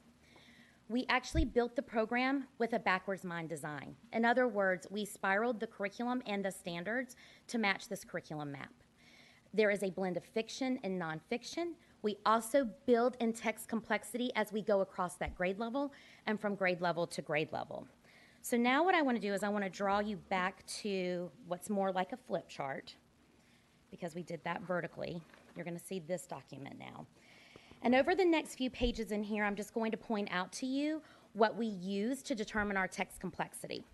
We actually built the program with a backwards mind design. In other words, we spiraled the curriculum and the standards to match this curriculum map. There is a blend of fiction and nonfiction. We also build in text complexity as we go across that grade level and from grade level to grade level. So now what I want to do is I want to draw you back to what's more like a flip chart. because we did that vertically. You're going to see this document now. And over the next few pages in here, I'm just going to point out to you what we use to determine our text complexity.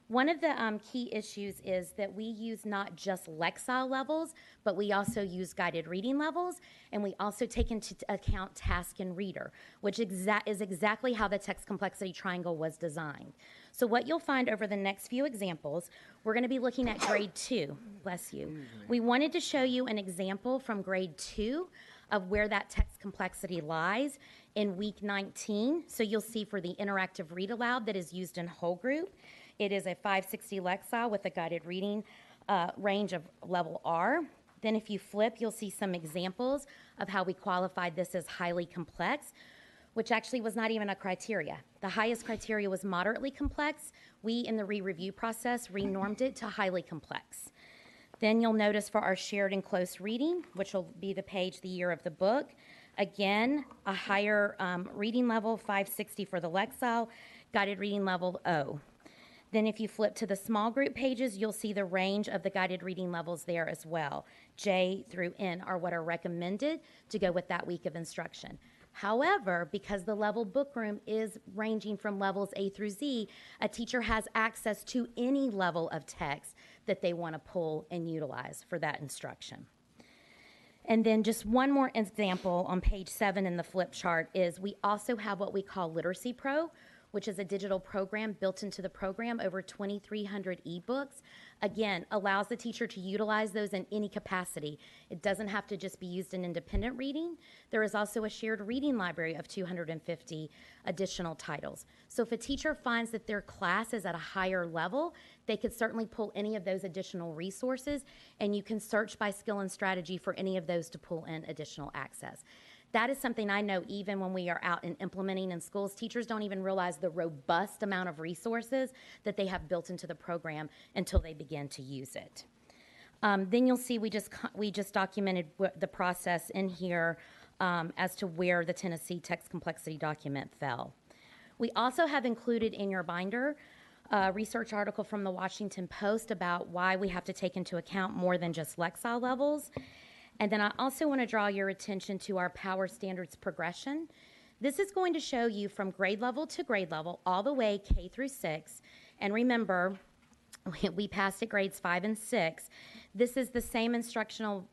One of the key issues is that we use not just Lexile levels, but we also use guided reading levels, and we also take into account task and reader, which is exactly how the text complexity triangle was designed. So what you'll find over the next few examples, we're going to be looking at grade 2. Bless you. We wanted to show you an example from grade 2 of where that text complexity lies in week 19. So you'll see for the interactive read aloud that is used in whole group, it is a 560 Lexile with a guided reading range of level R. Then if you flip, you'll see some examples of how we qualified this as highly complex, which actually was not even a criteria. The highest criteria was moderately complex. We, in the re-review process, renormed it to highly complex. Then you'll notice for our shared and close reading, which will be the page, the year of the book, again, a higher reading level, 560 for the Lexile, guided reading level O. Then if you flip to the small group pages, you'll see the range of the guided reading levels there as well. J through N are what are recommended to go with that week of instruction. However, because the level book room is ranging from levels A through Z, a teacher has access to any level of text that they want to pull and utilize for that instruction. And then just one more example on page 7 in the flip chart is we also have what we call Literacy Pro, which is a digital program built into the program, over 2,300 ebooks. Again, allows the teacher to utilize those in any capacity. It doesn't have to just be used in independent reading. There is also a shared reading library of 250 additional titles. So if a teacher finds that their class is at a higher level, they could certainly pull any of those additional resources, and you can search by skill and strategy for any of those to pull in additional access. That is something I know even when we are out and implementing in schools, teachers don't even realize the robust amount of resources that they have built into the program until they begin to use it. Then you'll see we just documented the process in here as to where the Tennessee text complexity document fell. We also have included in your binder a research article from the Washington Post about why we have to take into account more than just Lexile levels. And then I also want to draw your attention to our Power Standards progression. This is going to show you from grade level to grade level, all the way K through 6. And remember, we passed at grades 5 and 6. This is the same instructional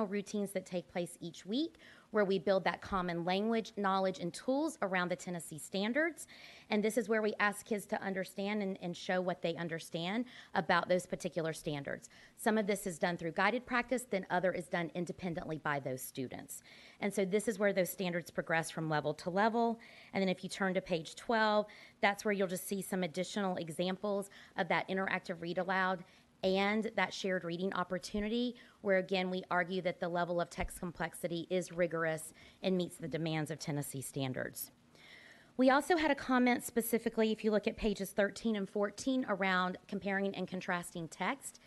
routines that take place each week, where we build that common language, knowledge, and tools around the Tennessee standards. And this is where we ask kids to understand and show what they understand about those particular standards. Some of this is done through guided practice, then other is done independently by those students. And so this is where those standards progress from level to level. And then if you turn to page 12, that's where you'll just see some additional examples of that interactive read aloud and that shared reading opportunity, where again we argue that the level of text complexity is rigorous and meets the demands of Tennessee standards. We also had a comment specifically, if you look at pages 13 and 14, around comparing and contrasting text.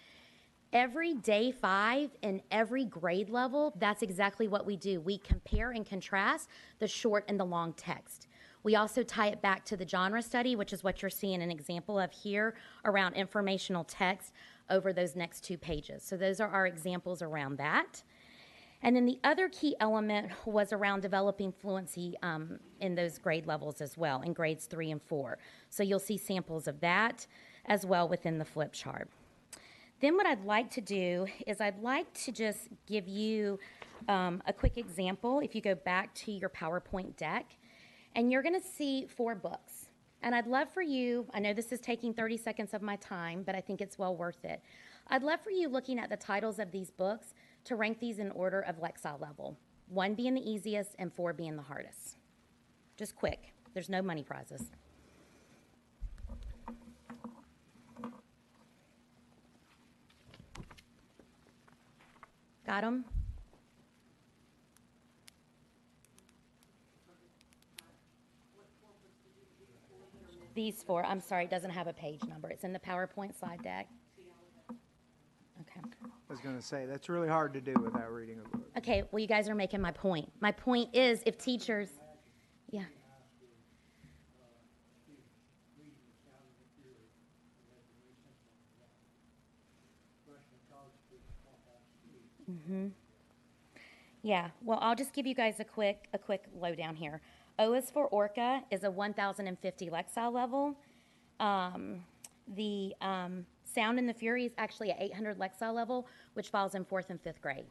Every day 5 in every grade level, that's exactly what we do. We compare and contrast the short and the long text. We also tie it back to the genre study, which is what you're seeing an example of here around informational text over those next 2 pages. So those are our examples around that. And then the other key element was around developing fluency in those grade levels as well, in grades 3 and 4. So you'll see samples of that as well within the flip chart. Then what I'd like to do is I'd like to just give you a quick example. If you go back to your PowerPoint deck, and you're going to see 4 books. And I'd love for you, I know this is taking 30 seconds of my time, but I think it's well worth it. I'd love for you, looking at the titles of these books, to rank these in order of Lexile level, 1 being the easiest and 4 being the hardest. Just quick. There's no money prizes. Got them? These 4, I'm sorry, it doesn't have a page number. It's in the PowerPoint slide deck. Okay. I was going to say, that's really hard to do without reading a book. Okay, well, you guys are making my point. My point is, if teachers, yeah. Yeah, well, I'll just give you guys a quick lowdown here. O is for Orca, is a 1050 Lexile level. The Sound and the Fury is actually a 800 Lexile level, which falls in 4th and 5th grade.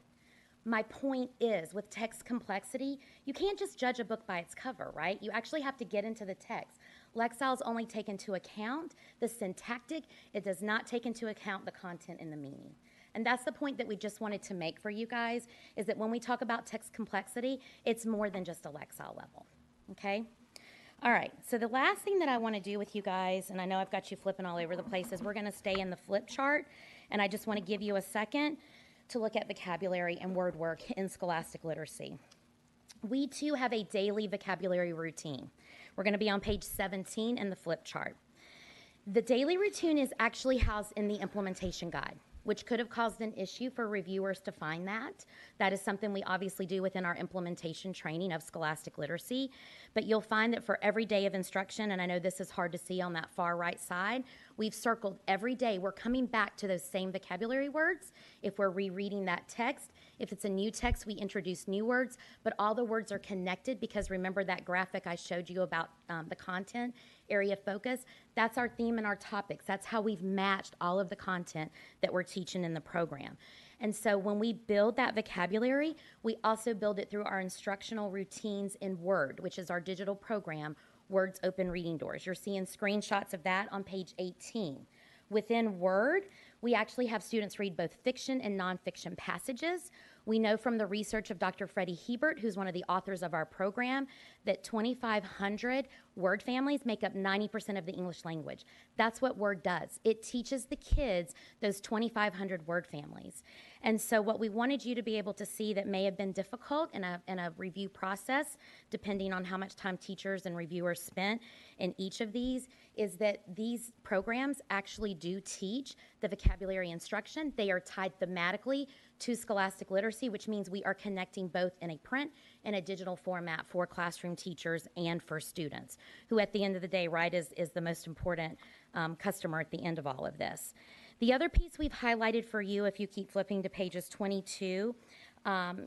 My point is, with text complexity, you can't just judge a book by its cover, right? You actually have to get into the text. Lexiles only take into account the syntactic. It does not take into account the content and the meaning. And that's the point that we just wanted to make for you guys, is that when we talk about text complexity, it's more than just a Lexile level, okay? All right, so the last thing that I want to do with you guys, and I know I've got you flipping all over the place, is we're going to stay in the flip chart, and I just want to give you a second to look at vocabulary and word work in scholastic literacy. We too have a daily vocabulary routine. We're going to be on page 17 in the flip chart. The daily routine is actually housed in the implementation guide, which could have caused an issue for reviewers to find that. That is something we obviously do within our implementation training of scholastic literacy. But you'll find that for every day of instruction, and I know this is hard to see on that far right side, we've circled every day. We're coming back to those same vocabulary words if we're rereading that text. If it's a new text, we introduce new words, but all the words are connected because remember that graphic I showed you about the content area focus? That's our theme and our topics. That's how we've matched all of the content that we're teaching in the program. And so when we build that vocabulary, we also build it through our instructional routines in Word, which is our digital program, Words Open Reading Doors. You're seeing screenshots of that on page 18. Within Word, we actually have students read both fiction and nonfiction passages. We know from the research of Dr. Freddie Hebert, who's one of the authors of our program, that 2,500 word families make up 90% of the English language. That's what Word does. It teaches the kids those 2,500 word families. And so what we wanted you to be able to see that may have been difficult in a review process, depending on how much time teachers and reviewers spent in each of these, is that these programs actually do teach the vocabulary instruction. They are tied thematically to scholastic literacy, which means we are connecting both in a print and a digital format for classroom teachers and for students, who at the end of the day, right, is the most important customer at the end of all of this. The other piece we've highlighted for you, if you keep flipping to pages 22,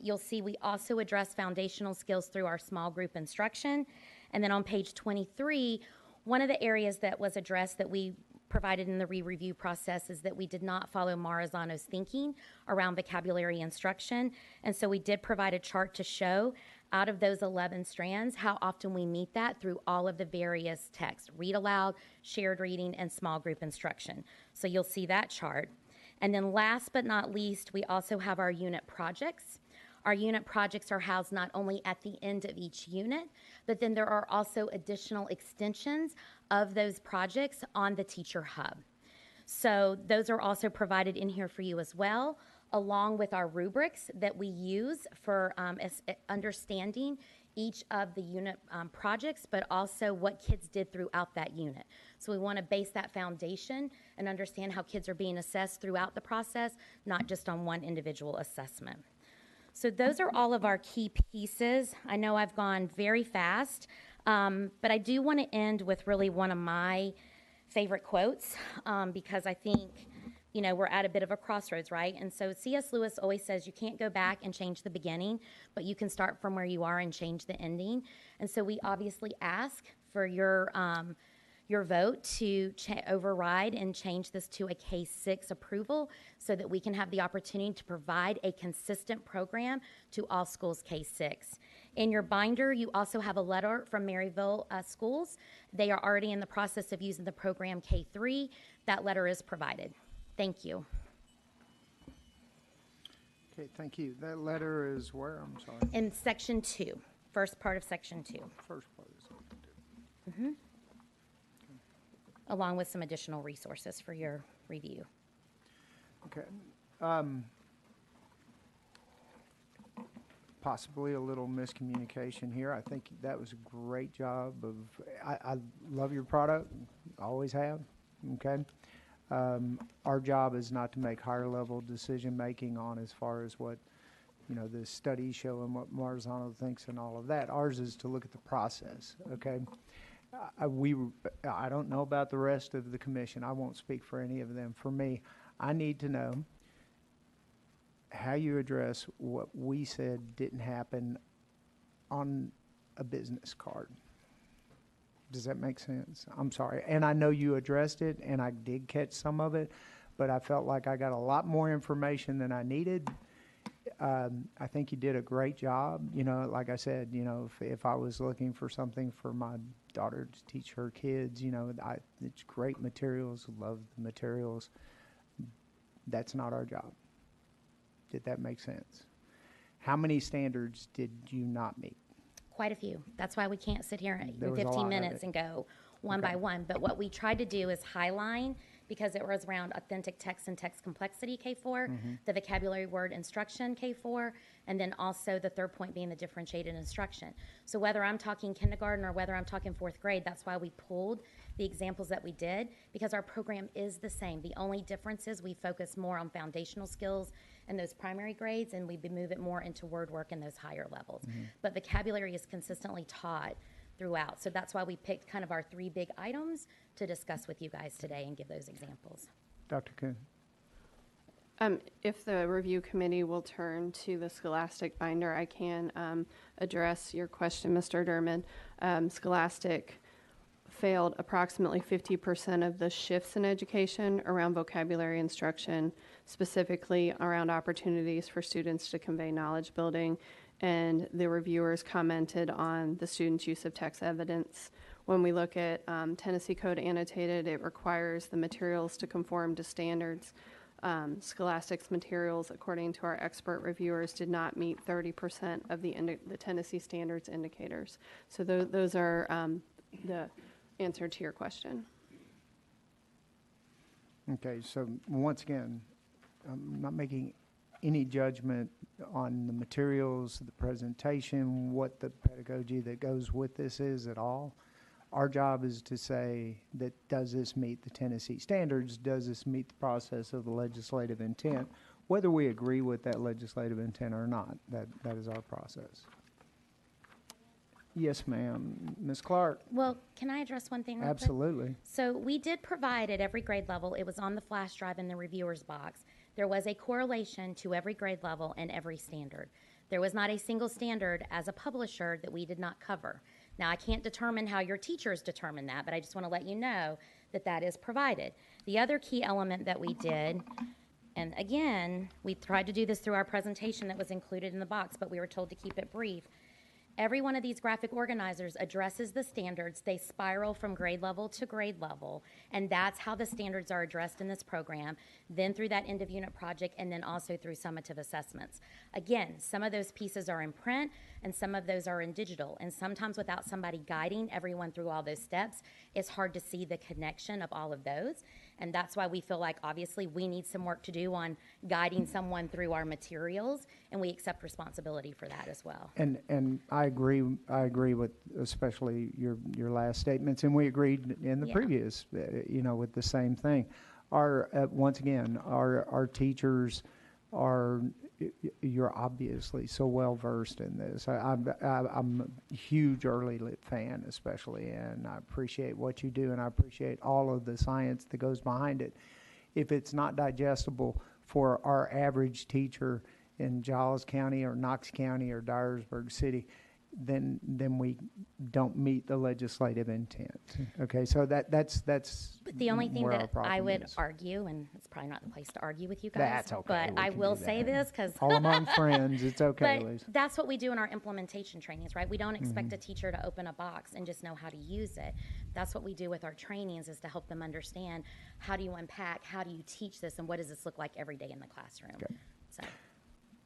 you'll see we also address foundational skills through our small group instruction. And then on page 23, one of the areas that was addressed that we provided in the re-review process is that we did not follow Marzano's thinking around vocabulary instruction. And so we did provide a chart to show out of those 11 strands how often we meet that through all of the various texts: read aloud, shared reading, and small group instruction. So you'll see that chart. And then last but not least, we also have our unit projects. Our unit projects are housed not only at the end of each unit, but then there are also additional extensions of those projects on the Teacher Hub. So those are also provided in here for you as well, along with our rubrics that we use for understanding each of the unit projects, but also what kids did throughout that unit. So we want to base that foundation and understand how kids are being assessed throughout the process, not just on one individual assessment. So those are all of our key pieces. I know I've gone very fast, but I do want to end with really one of my favorite quotes because I think, you know, we're at a bit of a crossroads, right? And so C.S. Lewis always says you can't go back and change the beginning, but you can start from where you are and change the ending. And so we obviously ask for your vote to override and change this to a K-6 approval so that we can have the opportunity to provide a consistent program to all schools K-6. In your binder, you also have a letter from Maryville Schools. They are already in the process of using the program K-3. That letter is provided. Thank you. Okay, thank you. That letter is where? I'm sorry. In section 2, first part of section 2. First part is section 2. Along with some additional resources for your review. Okay. Possibly a little miscommunication here. I think that was a great job of, I love your product, always have, okay? Our job is not to make higher level decision making on as far as what, you know, the studies show and what Marzano thinks and all of that. Ours is to look at the process, okay? I don't know about the rest of the commission. I won't speak for any of them. For me, I need to know how you address what we said didn't happen on a business card. Does that make sense? I'm sorry. And I know you addressed it, and I did catch some of it, but I felt like I got a lot more information than I needed. I think you did a great job. You know, like I said, you know, if I was looking for something for my daughter to teach her kids, you know, it's great materials, love the materials. That's not our job. Did that make sense? How many standards did you not meet? Quite a few. That's why we can't sit here There in was a lot 15 of minutes it. and go one by one. But what we tried to do is highline, because it was around authentic text and text complexity K4, the vocabulary word instruction K4, and then also the third point being the differentiated instruction. So whether I'm talking kindergarten or whether I'm talking fourth grade, that's why we pulled the examples that we did, because our program is the same. The only difference is we focus more on foundational skills in those primary grades, and we move it more into word work in those higher levels. But vocabulary is consistently taught throughout. So that's why we picked kind of our 3 big items to discuss with you guys today and give those examples. Dr. Kuhn? If the review committee will turn to the Scholastic binder, I can address your question, Mr. Dermond. Scholastic failed approximately 50% of the shifts in education around vocabulary instruction, specifically around opportunities for students to convey knowledge building, and the reviewers commented on the students' use of text evidence. When we look at Tennessee Code Annotated, it requires the materials to conform to standards. Scholastic's materials, according to our expert reviewers, did not meet 30% of the Tennessee Standards indicators. So those are the answer to your question. Okay, so once again, I'm not making any judgment on the materials, the presentation, what the pedagogy that goes with this is at all. Our job is to say that, does this meet the Tennessee standards? Does this meet the process of the legislative intent? Whether we agree with that legislative intent or not, that is our process. Yes, ma'am. Ms. Clark? Well, can I address one thing real quick? Absolutely. So we did provide at every grade level, it was on the flash drive in the reviewer's box. There was a correlation to every grade level and every standard. There was not a single standard as a publisher that we did not cover. Now, I can't determine how your teachers determine that, but I just want to let you know that that is provided. The other key element that we did, and again, we tried to do this through our presentation that was included in the box, but we were told to keep it brief. Every one of these graphic organizers addresses the standards. They spiral from grade level to grade level, and that's how the standards are addressed in this program, then through that end of unit project, and then also through summative assessments. Again, some of those pieces are in print, and some of those are in digital, and sometimes without somebody guiding everyone through all those steps, it's hard to see the connection of all of those, and that's why we feel like obviously we need some work to do on guiding someone through our materials, and we accept responsibility for that as well. And I agree with especially your last statements, and we agreed in the previous, with the same thing. Once again, our teachers you're obviously so well versed in this. I'm a huge early lit fan, especially, and I appreciate what you do, and I appreciate all of the science that goes behind it. If it's not digestible for our average teacher in Giles County or Knox County or Dyersburg City, then we don't meet the legislative intent. Okay, so that's But the only thing where our that I problem would is. argue, and it's probably not the place to argue with you guys, That's okay, but we I can will do say that. this because All among friends, it's okay, but Lisa. that's what we do in our implementation trainings, right? We don't expect a teacher to open a box and just know how to use it. That's what we do with our trainings, is to help them understand, how do you unpack, how do you teach this, and what does this look like every day in the classroom. Okay. So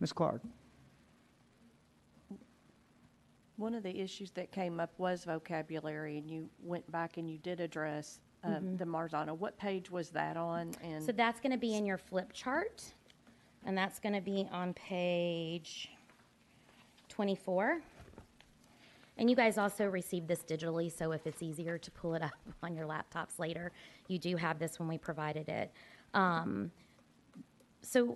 Ms. Clark? One of the issues that came up was vocabulary, and you went back and you did address the Marzano. What page was that on? And So that's going to be in your flip chart, and that's going to be on page 24. And you guys also received this digitally, so if it's easier to pull it up on your laptops later, you do have this when we provided it. And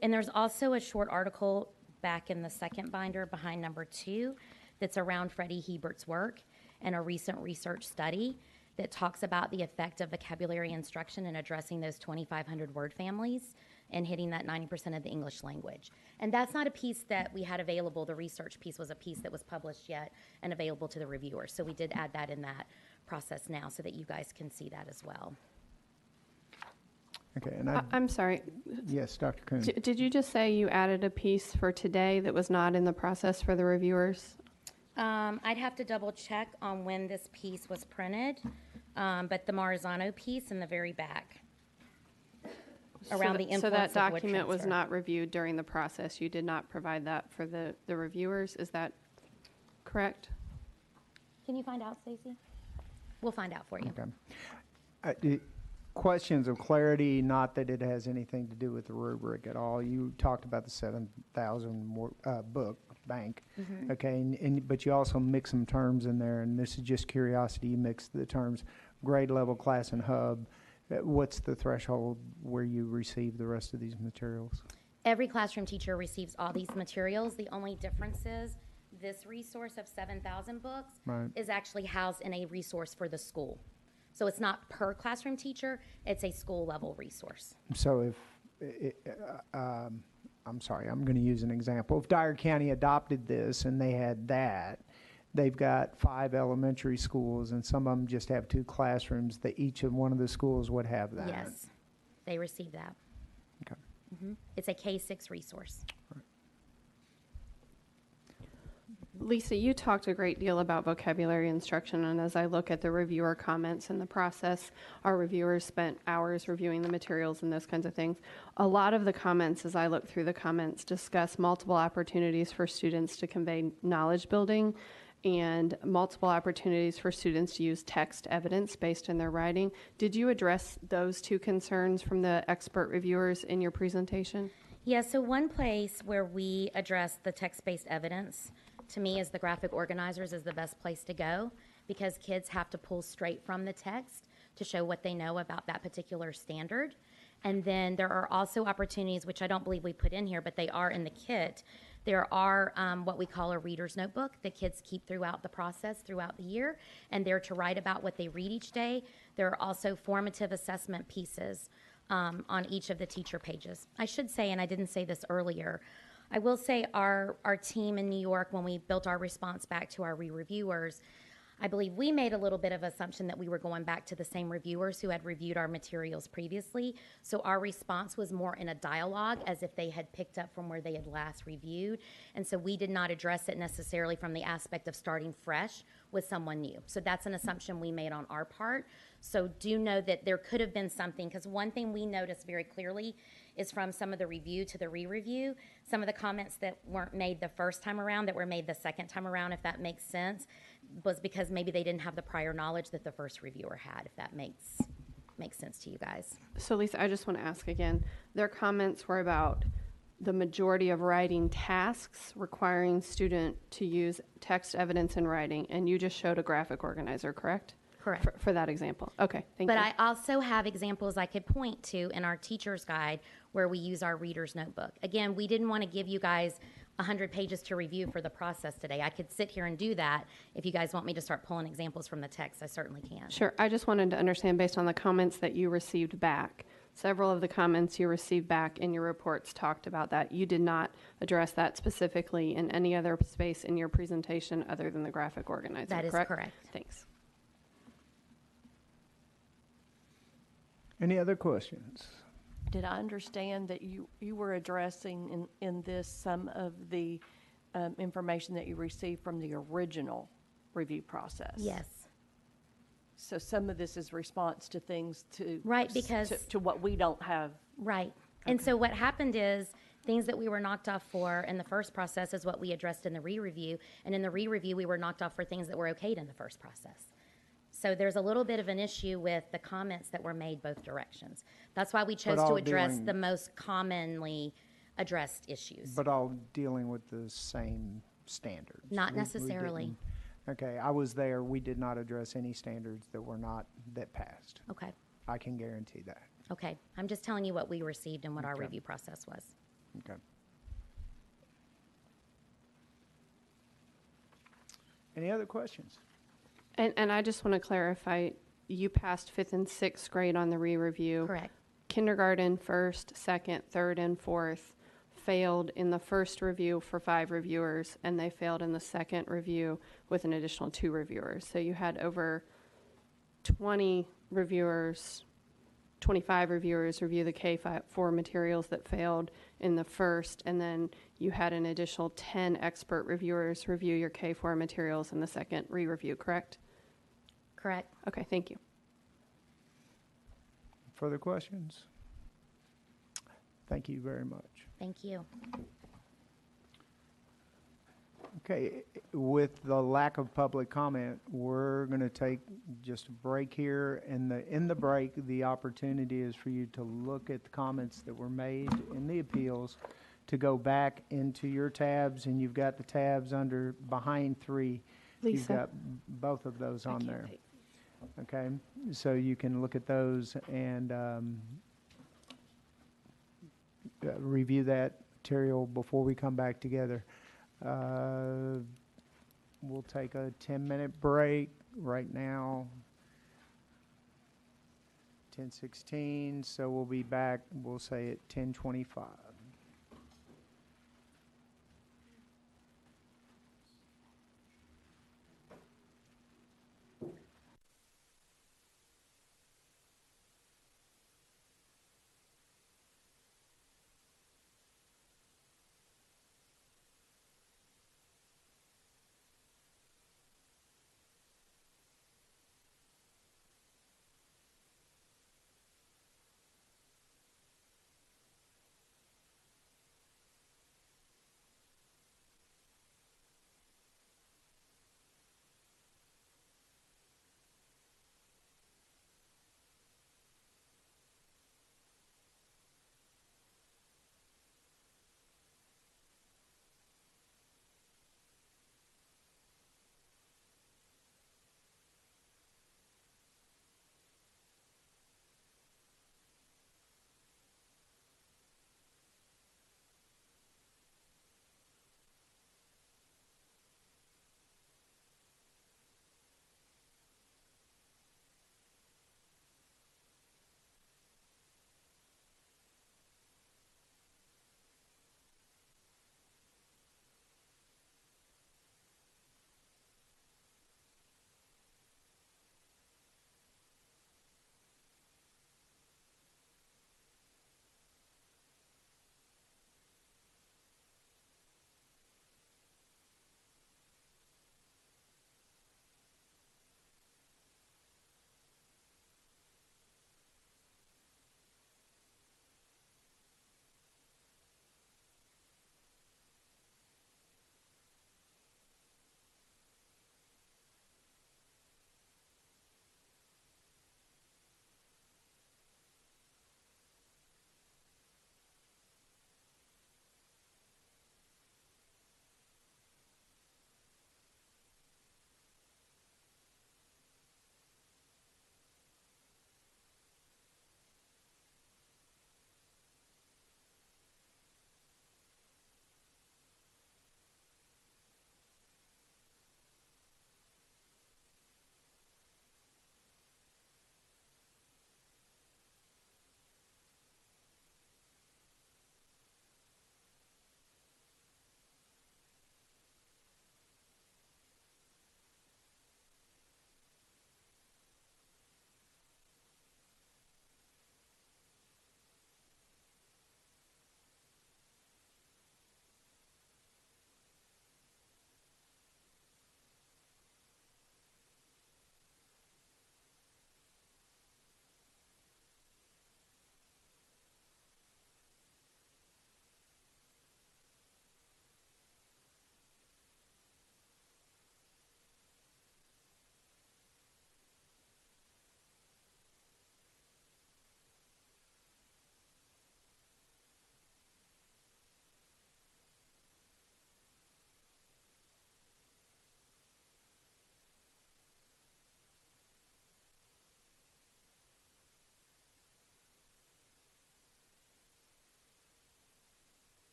there's also a short article back in the second binder behind number 2 that's around Freddie Hebert's work and a recent research study that talks about the effect of vocabulary instruction in addressing those 2,500 word families and hitting that 90% of the English language. And that's not a piece that we had available. The research piece was a piece that was published yet and available to the reviewers. So we did add that in that process now so that you guys can see that as well. Okay, and I'm sorry. yes, Dr. Kuhn. Did you just say you added a piece for today that was not in the process for the reviewers? I'd have to double check on when this piece was printed, but the Marzano piece in the very back. Around the So influence that of wood document was transfer. not reviewed during the process. You did not provide that for the reviewers. Is that correct? Can you find out, Stacy? We'll find out for you. Okay. Questions of clarity, not that it has anything to do with the rubric at all. You talked about the 7,000 book bank, okay, but you also mix some terms in there, and this is just curiosity. You mix the terms grade level, class, and hub. What's the threshold where you receive the rest of these materials? Every classroom teacher receives all these materials. The only difference is this resource of 7,000 books Right. is actually housed in a resource for the school. So it's not per classroom teacher, it's a school level resource. So if, I'm sorry, I'm going to use an example. If Dyer County adopted this and they had that, they've got 5 elementary schools and some of them just have 2 classrooms, that each of one of the schools would have that. Yes, they receive that. Okay. It's a K-6 resource. Lisa, you talked a great deal about vocabulary instruction, and as I look at the reviewer comments in the process, our reviewers spent hours reviewing the materials and those kinds of things. A lot of the comments, as I look through the comments, discuss multiple opportunities for students to convey knowledge building and multiple opportunities for students to use text evidence based in their writing. Did you address those 2 concerns from the expert reviewers in your presentation? Yeah, so one place where we address the text-based evidence, to me, as the graphic organizers, is the best place to go, because kids have to pull straight from the text to show what they know about that particular standard. And then there are also opportunities, which I don't believe we put in here, but they are in the kit. There are what we call a reader's notebook that kids keep throughout the process, throughout the year, and they're to write about what they read each day. There are also formative assessment pieces on each of the teacher pages. I should say, and I didn't say this earlier, I will say our team in New York, when we built our response back to our re-reviewers, I believe we made a little bit of assumption that we were going back to the same reviewers who had reviewed our materials previously. So our response was more in a dialogue, as if they had picked up from where they had last reviewed. And so we did not address it necessarily from the aspect of starting fresh with someone new. So that's an assumption we made on our part. So do know that there could have been something, because one thing we noticed very clearly is from some of the review to the re-review, some of the comments that weren't made the first time around that were made the second time around, if that makes sense, was because maybe they didn't have the prior knowledge that the first reviewer had, if that makes sense to you guys. So Lisa, I just want to ask again, their comments were about the majority of writing tasks requiring student to use text evidence in writing, and you just showed a graphic organizer, correct? Correct. For that example. Okay, thank you. But I also have examples I could point to in our teacher's guide where we use our reader's notebook. Again, we didn't want to give you guys 100 pages to review for the process today. I could sit here and do that. If you guys want me to start pulling examples from the text, I certainly can. Sure. I just wanted to understand, based on the comments that you received back, several of the comments you received back in your reports talked about that. You did not address that specifically in any other space in your presentation other than the graphic organizer, That is correct. Thanks. Any other questions? Did I understand that you were addressing in this some of the information that you received from the original review process? Yes. So some of this is response to things to Right, because- to what we don't have. Right. And so what happened is things that we were knocked off for in the first process is what we addressed in the re-review. And in the re-review, we were knocked off for things that were okayed in the first process. So there's a little bit of an issue with the comments that were made both directions. That's why we chose to all address dealing- the most commonly addressed issues. But all dealing with the same standards? Not We necessarily. didn't- Okay, I was there. We did not address any standards that passed. Okay. I can guarantee that. Okay. I'm just telling you what we received and what our Okay. review process was. Okay. Any other questions? And I just want to clarify, you passed 5th and 6th grade on the re-review. Correct. kindergarten, first, second, third, and fourth failed in the first review for 5 reviewers, and they failed in the second review with an additional 2 reviewers. So you had over 20 reviewers, 25 reviewers review the K4 materials that failed in the first, and then you had an additional 10 expert reviewers review your K4 materials in the second re-review, correct? Correct. Okay, thank you. Further questions? Thank you very much. Thank you. Okay, with the lack of public comment, we're going to take just a break here. And in the break, the opportunity is for you to look at the comments that were made in the appeals, to go back into your tabs, and you've got the tabs under behind 3. You've Lisa. got both of those on there. Okay, so you can look at those and review that material before we come back together. We'll take a 10-minute break right now. 10:16, so we'll be back, we'll say at 10:25.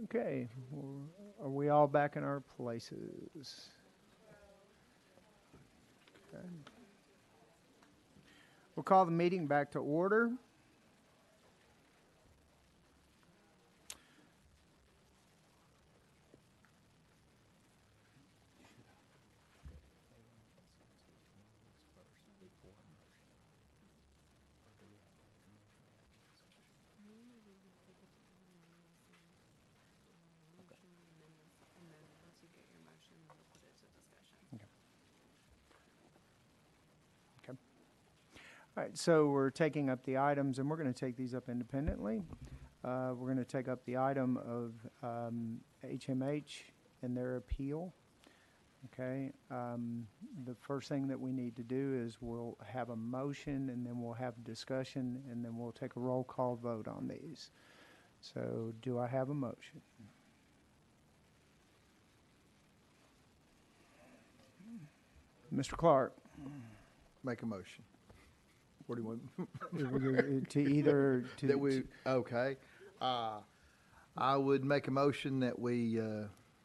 Okay, are we all back in our places? Okay. We'll call the meeting back to order. All right, so we're taking up the items, and we're going to take these up independently. We're going to take up the item of HMH and their appeal. Okay, the first thing that we need to do is we'll have a motion, and then we'll have discussion, and then we'll take a roll call vote on these. So do I have a motion? Mr. Clark? Make a motion. What do you want? To either, to. That we, okay. I would make a motion that we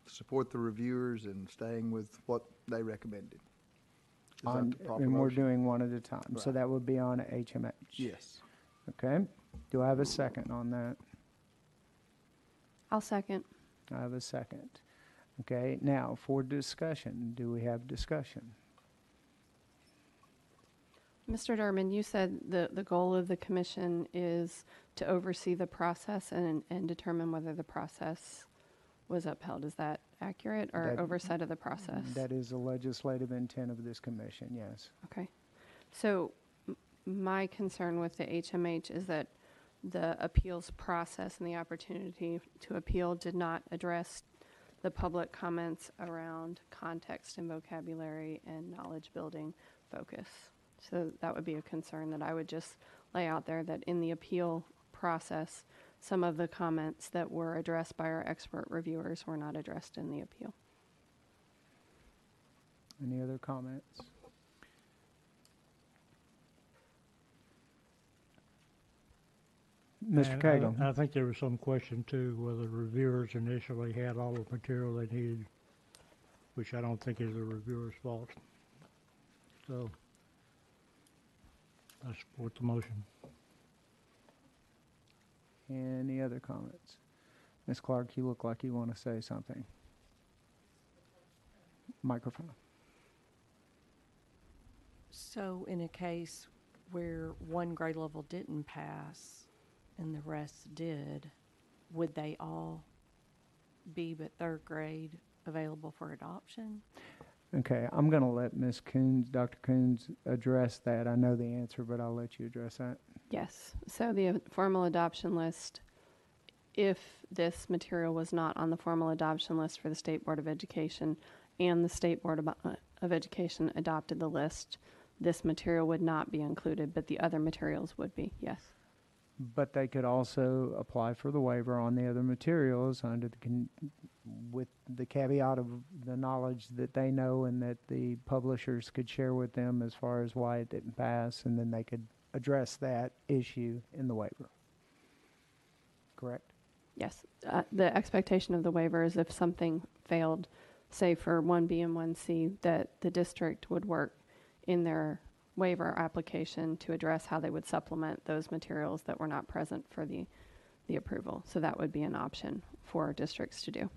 support the reviewers and staying with what they recommended. Is that the proper And we're motion? doing one at a time. So Right. that would be on HMH. Yes. Okay. Do I have a second on that? I'll second. I have a second. Okay. Now, for discussion, do we have discussion? Mr. Durbin, you said the goal of the commission is to oversee the process and determine whether the process was upheld. Is that accurate, or That- oversight of the process? That is the legislative intent of this commission, yes. Okay. So my concern with the HMH is that the appeals process and the opportunity to appeal did not address the public comments around context and vocabulary and knowledge building focus. So that would be a concern that I would just lay out there, that in the appeal process, some of the comments that were addressed by our expert reviewers were not addressed in the appeal. Any other comments? Mr. And Cagle? I think there was some question too, whether reviewers initially had all the material they needed, which I don't think is the reviewer's fault. So I support the motion. Any other comments? Ms. Clark, you look like you want to say something. Microphone. So in a case where one grade level didn't pass and the rest did, would they all be but third grade available for adoption? Okay, I'm going to let Ms. Coons, Dr. Coons, address that. I know the answer, but I'll let you address that. Yes. So the formal adoption list, if this material was not on the formal adoption list for the State Board of Education and the State Board of Education adopted the list, this material would not be included, but the other materials would be, yes. But they could also apply for the waiver on the other materials under the with the caveat of the knowledge that they know and that the publishers could share with them as far as why it didn't pass, and then they could address that issue in the waiver. Correct? Yes. The expectation of the waiver is if something failed, say for 1B and 1C, that the district would work in their waiver application to address how they would supplement those materials that were not present for the approval. So that would be an option for districts to do.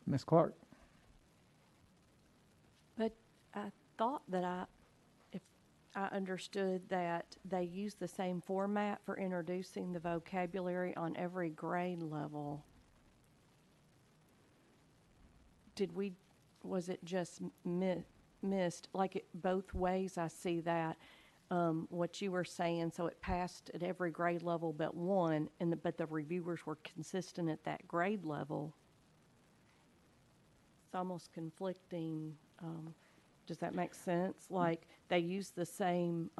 Ms. Clark? But I thought that if I understood that they use the same format for introducing the vocabulary on every grade level. Was it just missed? Like it both ways I see that, what you were saying, so it passed at every grade level but one, but the reviewers were consistent at that grade level. It's almost conflicting. Does that make sense? Like they use the same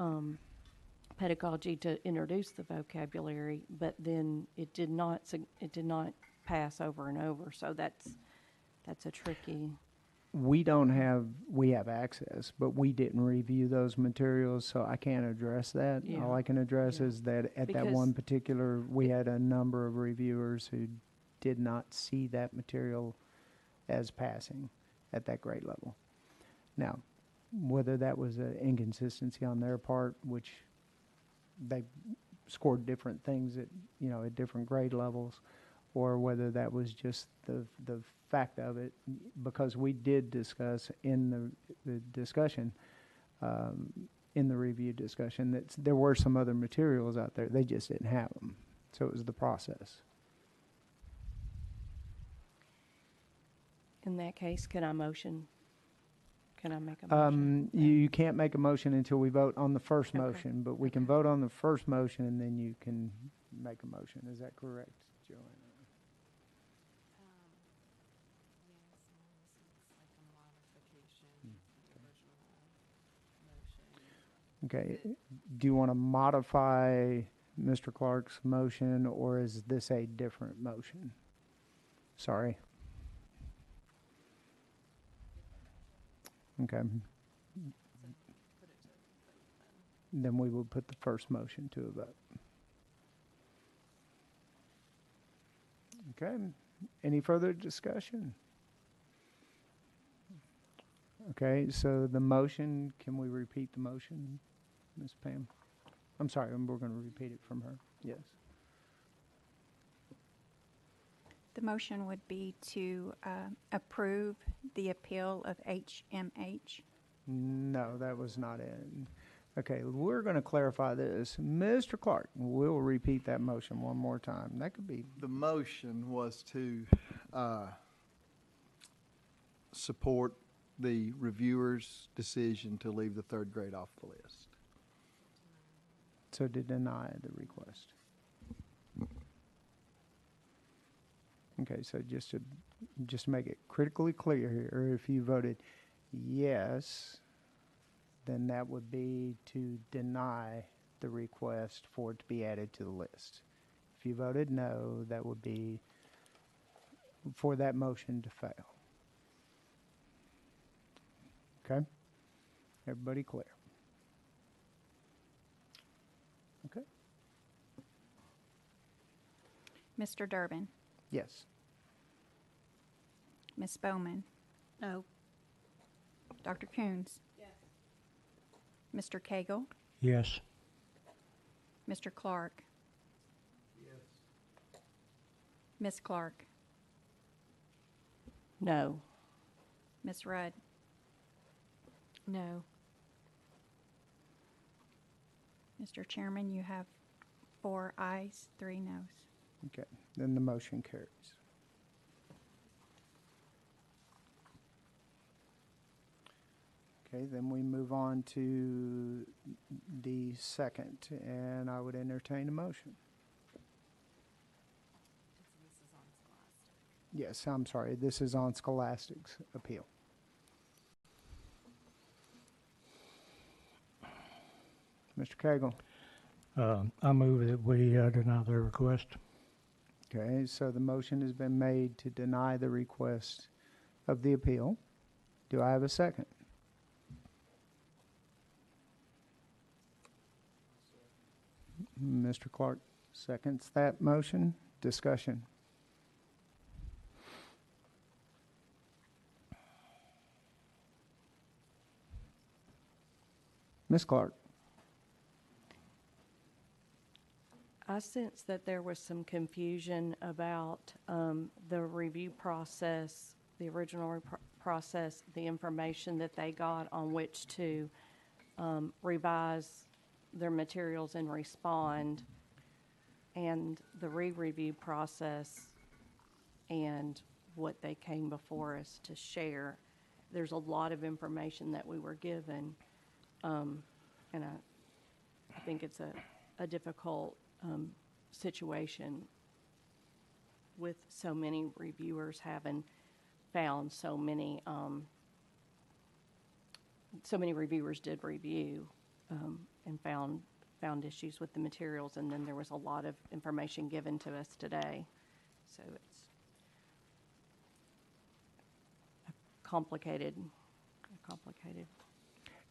pedagogy to introduce the vocabulary, but then it did not pass over and over. So that's a tricky. we have access, but we didn't review those materials, so I can't address that. Yeah. All I can address Yeah. is that at that Because one particular, we had a number of reviewers who did not see that material as passing at that grade level. Now, whether that was an inconsistency on their part, which they scored different things at, at different grade levels, or whether that was just the fact of it, because we did discuss in the discussion, in the review discussion, that there were some other materials out there, they just didn't have them. So it was the process. In that case, can I make a motion? You can't make a motion until we vote on the first Okay. motion, but we can vote on the first motion and then you can make a motion. Is that correct, Joanna? Okay, do you want to modify Mr. Clark's motion, or is this a different motion? Sorry. Okay. Then we will put the first motion to a vote. Okay, any further discussion? Okay, so the motion, can we repeat the motion, Ms. Pam? I'm sorry, we're going to repeat it from her. Yes. The motion would be to approve the appeal of HMH. No, that was not it. Okay, we're going to clarify this. Mr. Clark, we'll repeat that motion one more time. That could be, The motion was to support the reviewer's decision to leave the third grade off the list. so to deny the request. Okay, so just to make it critically clear here, if you voted yes, then that would be to deny the request for it to be added to the list. If you voted no, that would be for that motion to fail. Okay? Everybody clear? Okay? Mr. Durbin, Yes. Ms. Bowman, No. Dr. Coons. Yes. Mr. Cagle, Yes. Mr. Clark. Yes. Ms. Clark, No. Ms. Rudd, No. Mr. Chairman, you have 4 ayes, 3 noes. Okay, then the motion carries. Okay, then we move on to the second, and I would entertain a motion. Yes, I'm sorry, this is on Scholastic's appeal. Mr. Cagle. I move that we deny the request. Okay, so the motion has been made to deny the request of the appeal. Do I have a second? Mr. Clark seconds that motion. Discussion. Ms. Clark. I sense that there was some confusion about the review process, the original process, the information that they got on which to revise their materials and respond, and the re-review process and what they came before us to share. There's a lot of information that we were given, and I think it's a difficult situation with so many reviewers having found so many reviewers did review and found issues with the materials, and then there was a lot of information given to us today. So it's a complicated.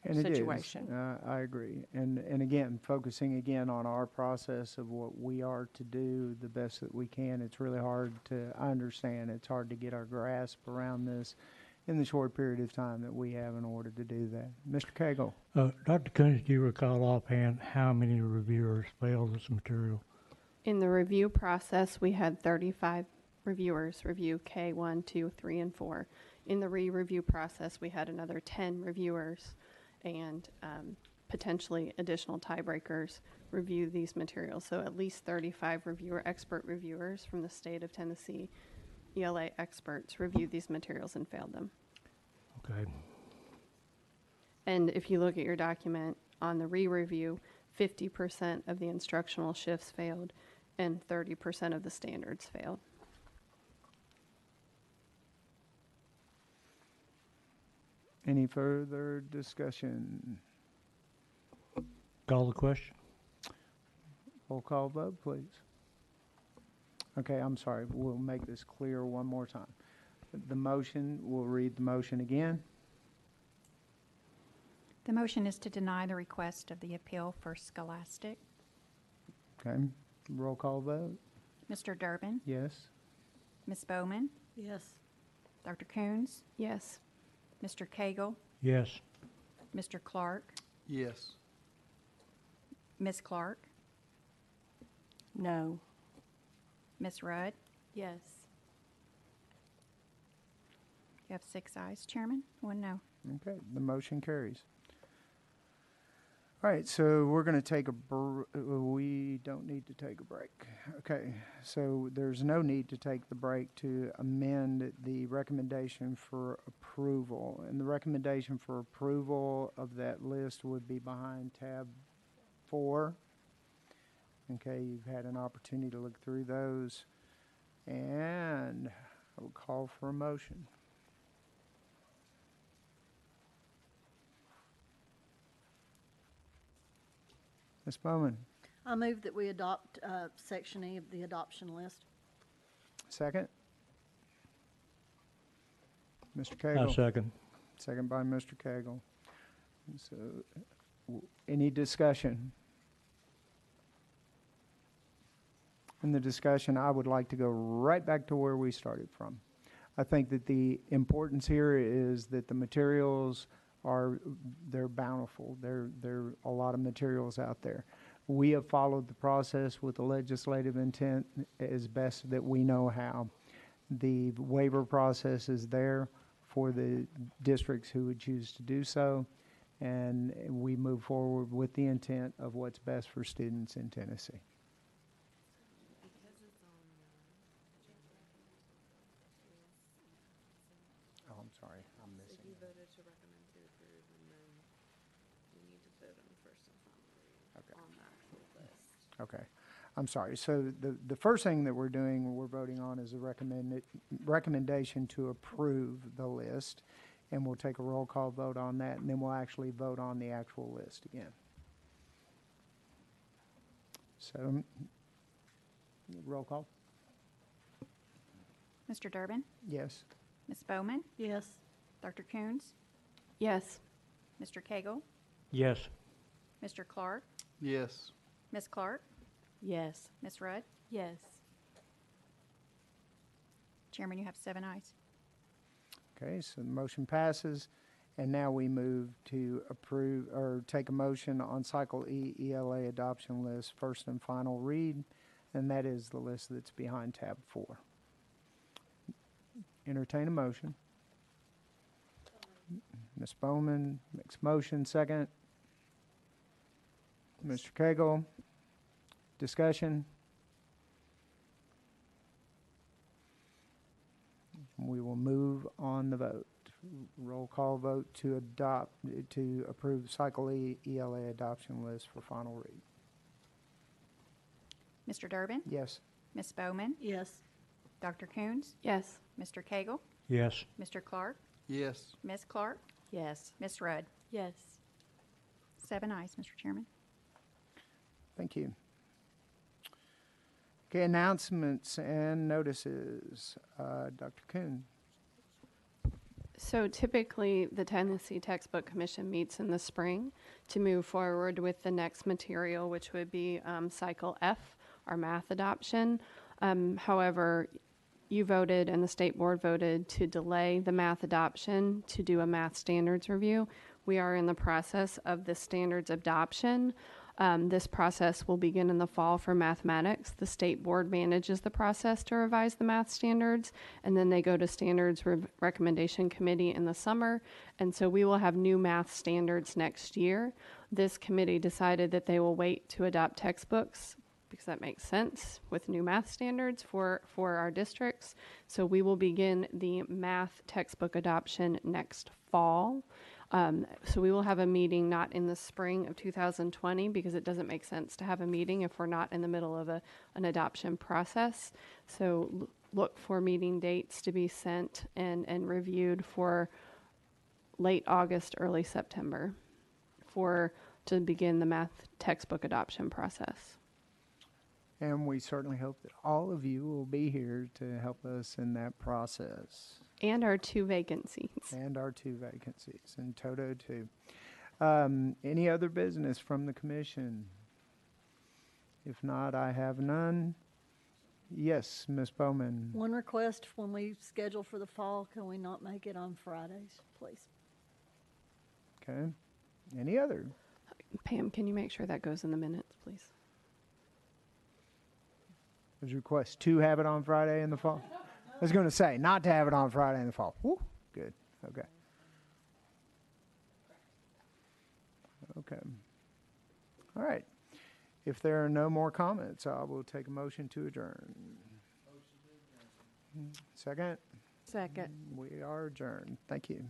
And it is. Situation. I agree. And again, focusing again on our process of what we are to do the best that we can. It's really hard I understand, it's hard to get our grasp around this in the short period of time that we have in order to do that. Mr. Cagle? Dr. Coons, do you recall offhand how many reviewers failed this material? In the review process, we had 35 reviewers review K 1, 2, 3, and 4. In the re-review process, we had another 10 reviewers and potentially additional tiebreakers review these materials. So at least 35 expert reviewers from the state of Tennessee, ELA experts, reviewed these materials and failed them. Okay. And if you look at your document on the re-review, 50% of the instructional shifts failed and 30% of the standards failed. Any further discussion? Call the question. Roll call vote, please. Okay, I'm sorry. We'll make this clear one more time. The motion, we'll read the motion again. The motion is to deny the request of the appeal for Scholastic. Okay, roll call vote. Mr. Durbin, Yes. Ms. Bowman, Yes. Dr. Coons, Yes. Mr. Cagle, Yes. Mr. Clark, Yes. Ms. Clark, No. Ms. Rudd. Yes. You have 6 ayes, Chairman, 1 no. Okay, the motion carries. All right, so we're going to take we don't need to take a break. Okay, so there's no need to take the break to amend the recommendation for approval. And the recommendation for approval of that list would be behind tab 4. Okay, you've had an opportunity to look through those. And I will call for a motion. Ms. Bowman, I move that we adopt Section E of the adoption list. second? Mr. I Cagle? second. Second by Mr. Cagle. So, any discussion? In the discussion, I would like to go right back to where we started from. I think that the importance here is that the materials they're bountiful. There are a lot of materials out there. We have followed the process with the legislative intent as best that we know how. The waiver process is there for the districts who would choose to do so, and we move forward with the intent of what's best for students in Tennessee. Oh, I'm sorry, I'm missing. You voted to recommend to approve, and then you need to vote on the first and final reading Okay. on the actual list. Okay, I'm sorry. So the first thing that we're doing, we're voting on is a recommendation to approve the list, and we'll take a roll call vote on that, and then we'll actually vote on the actual list again. So, roll call? Mr. Durbin, Yes. Ms. Bowman, Yes. Dr. Coons, Yes. Mr. Cagle, Yes. Mr. Clark, Yes. Ms. Clark, Yes. Ms. Rudd. Yes. Chairman, you have 7 ayes. Okay, so the motion passes, and now we move to approve, or take a motion on Cycle E ELA adoption list, first and final read, and that is the list that's behind tab 4. Entertain a motion. Ms. Bowman makes motion, second. Mr. Cagle, discussion. We will move on the vote. Roll call vote to approve Cycle E ELA adoption list for final read. Mr. Durbin, Yes. Ms. Bowman, Yes. Dr. Coons, Yes. Mr. Cagle, Yes. Mr. Clark, Yes. Ms. Clark, Yes. Ms. Rudd. Yes. 7 ayes, Mr. Chairman. Thank you. Okay, announcements and notices. Dr. Kuhn. So typically, the Tennessee Textbook Commission meets in the spring to move forward with the next material, which would be Cycle F, our math adoption. However, you voted and the state board voted to delay the math adoption to do a math standards review. We are in the process of the standards adoption. This process will begin in the fall for mathematics. The state board manages the process to revise the math standards, and then they go to standards recommendation committee in the summer. And so we will have new math standards next year. This committee decided that they will wait to adopt textbooks because that makes sense with new math standards for our districts. So we will begin the math textbook adoption next fall. So we will have a meeting not in the spring of 2020 because it doesn't make sense to have a meeting if we're not in the middle of an adoption process. So look for meeting dates to be sent and reviewed for late August, early September to begin the math textbook adoption process. And we certainly hope that all of you will be here to help us in that process. And our 2 vacancies. And our 2 vacancies, and Toto too. Any other business from the commission? If not, I have none. Yes, Ms. Bowman. One request, when we schedule for the fall, can we not make it on Fridays, please? Okay. Any other? Pam, can you make sure that goes in the minutes, please? There's a request to have it on Friday in the fall. I was going to say, not to have it on Friday in the fall. Woo, good. Okay. Okay. All right. If there are no more comments, I will take a motion to adjourn. Second? Second. We are adjourned. Thank you.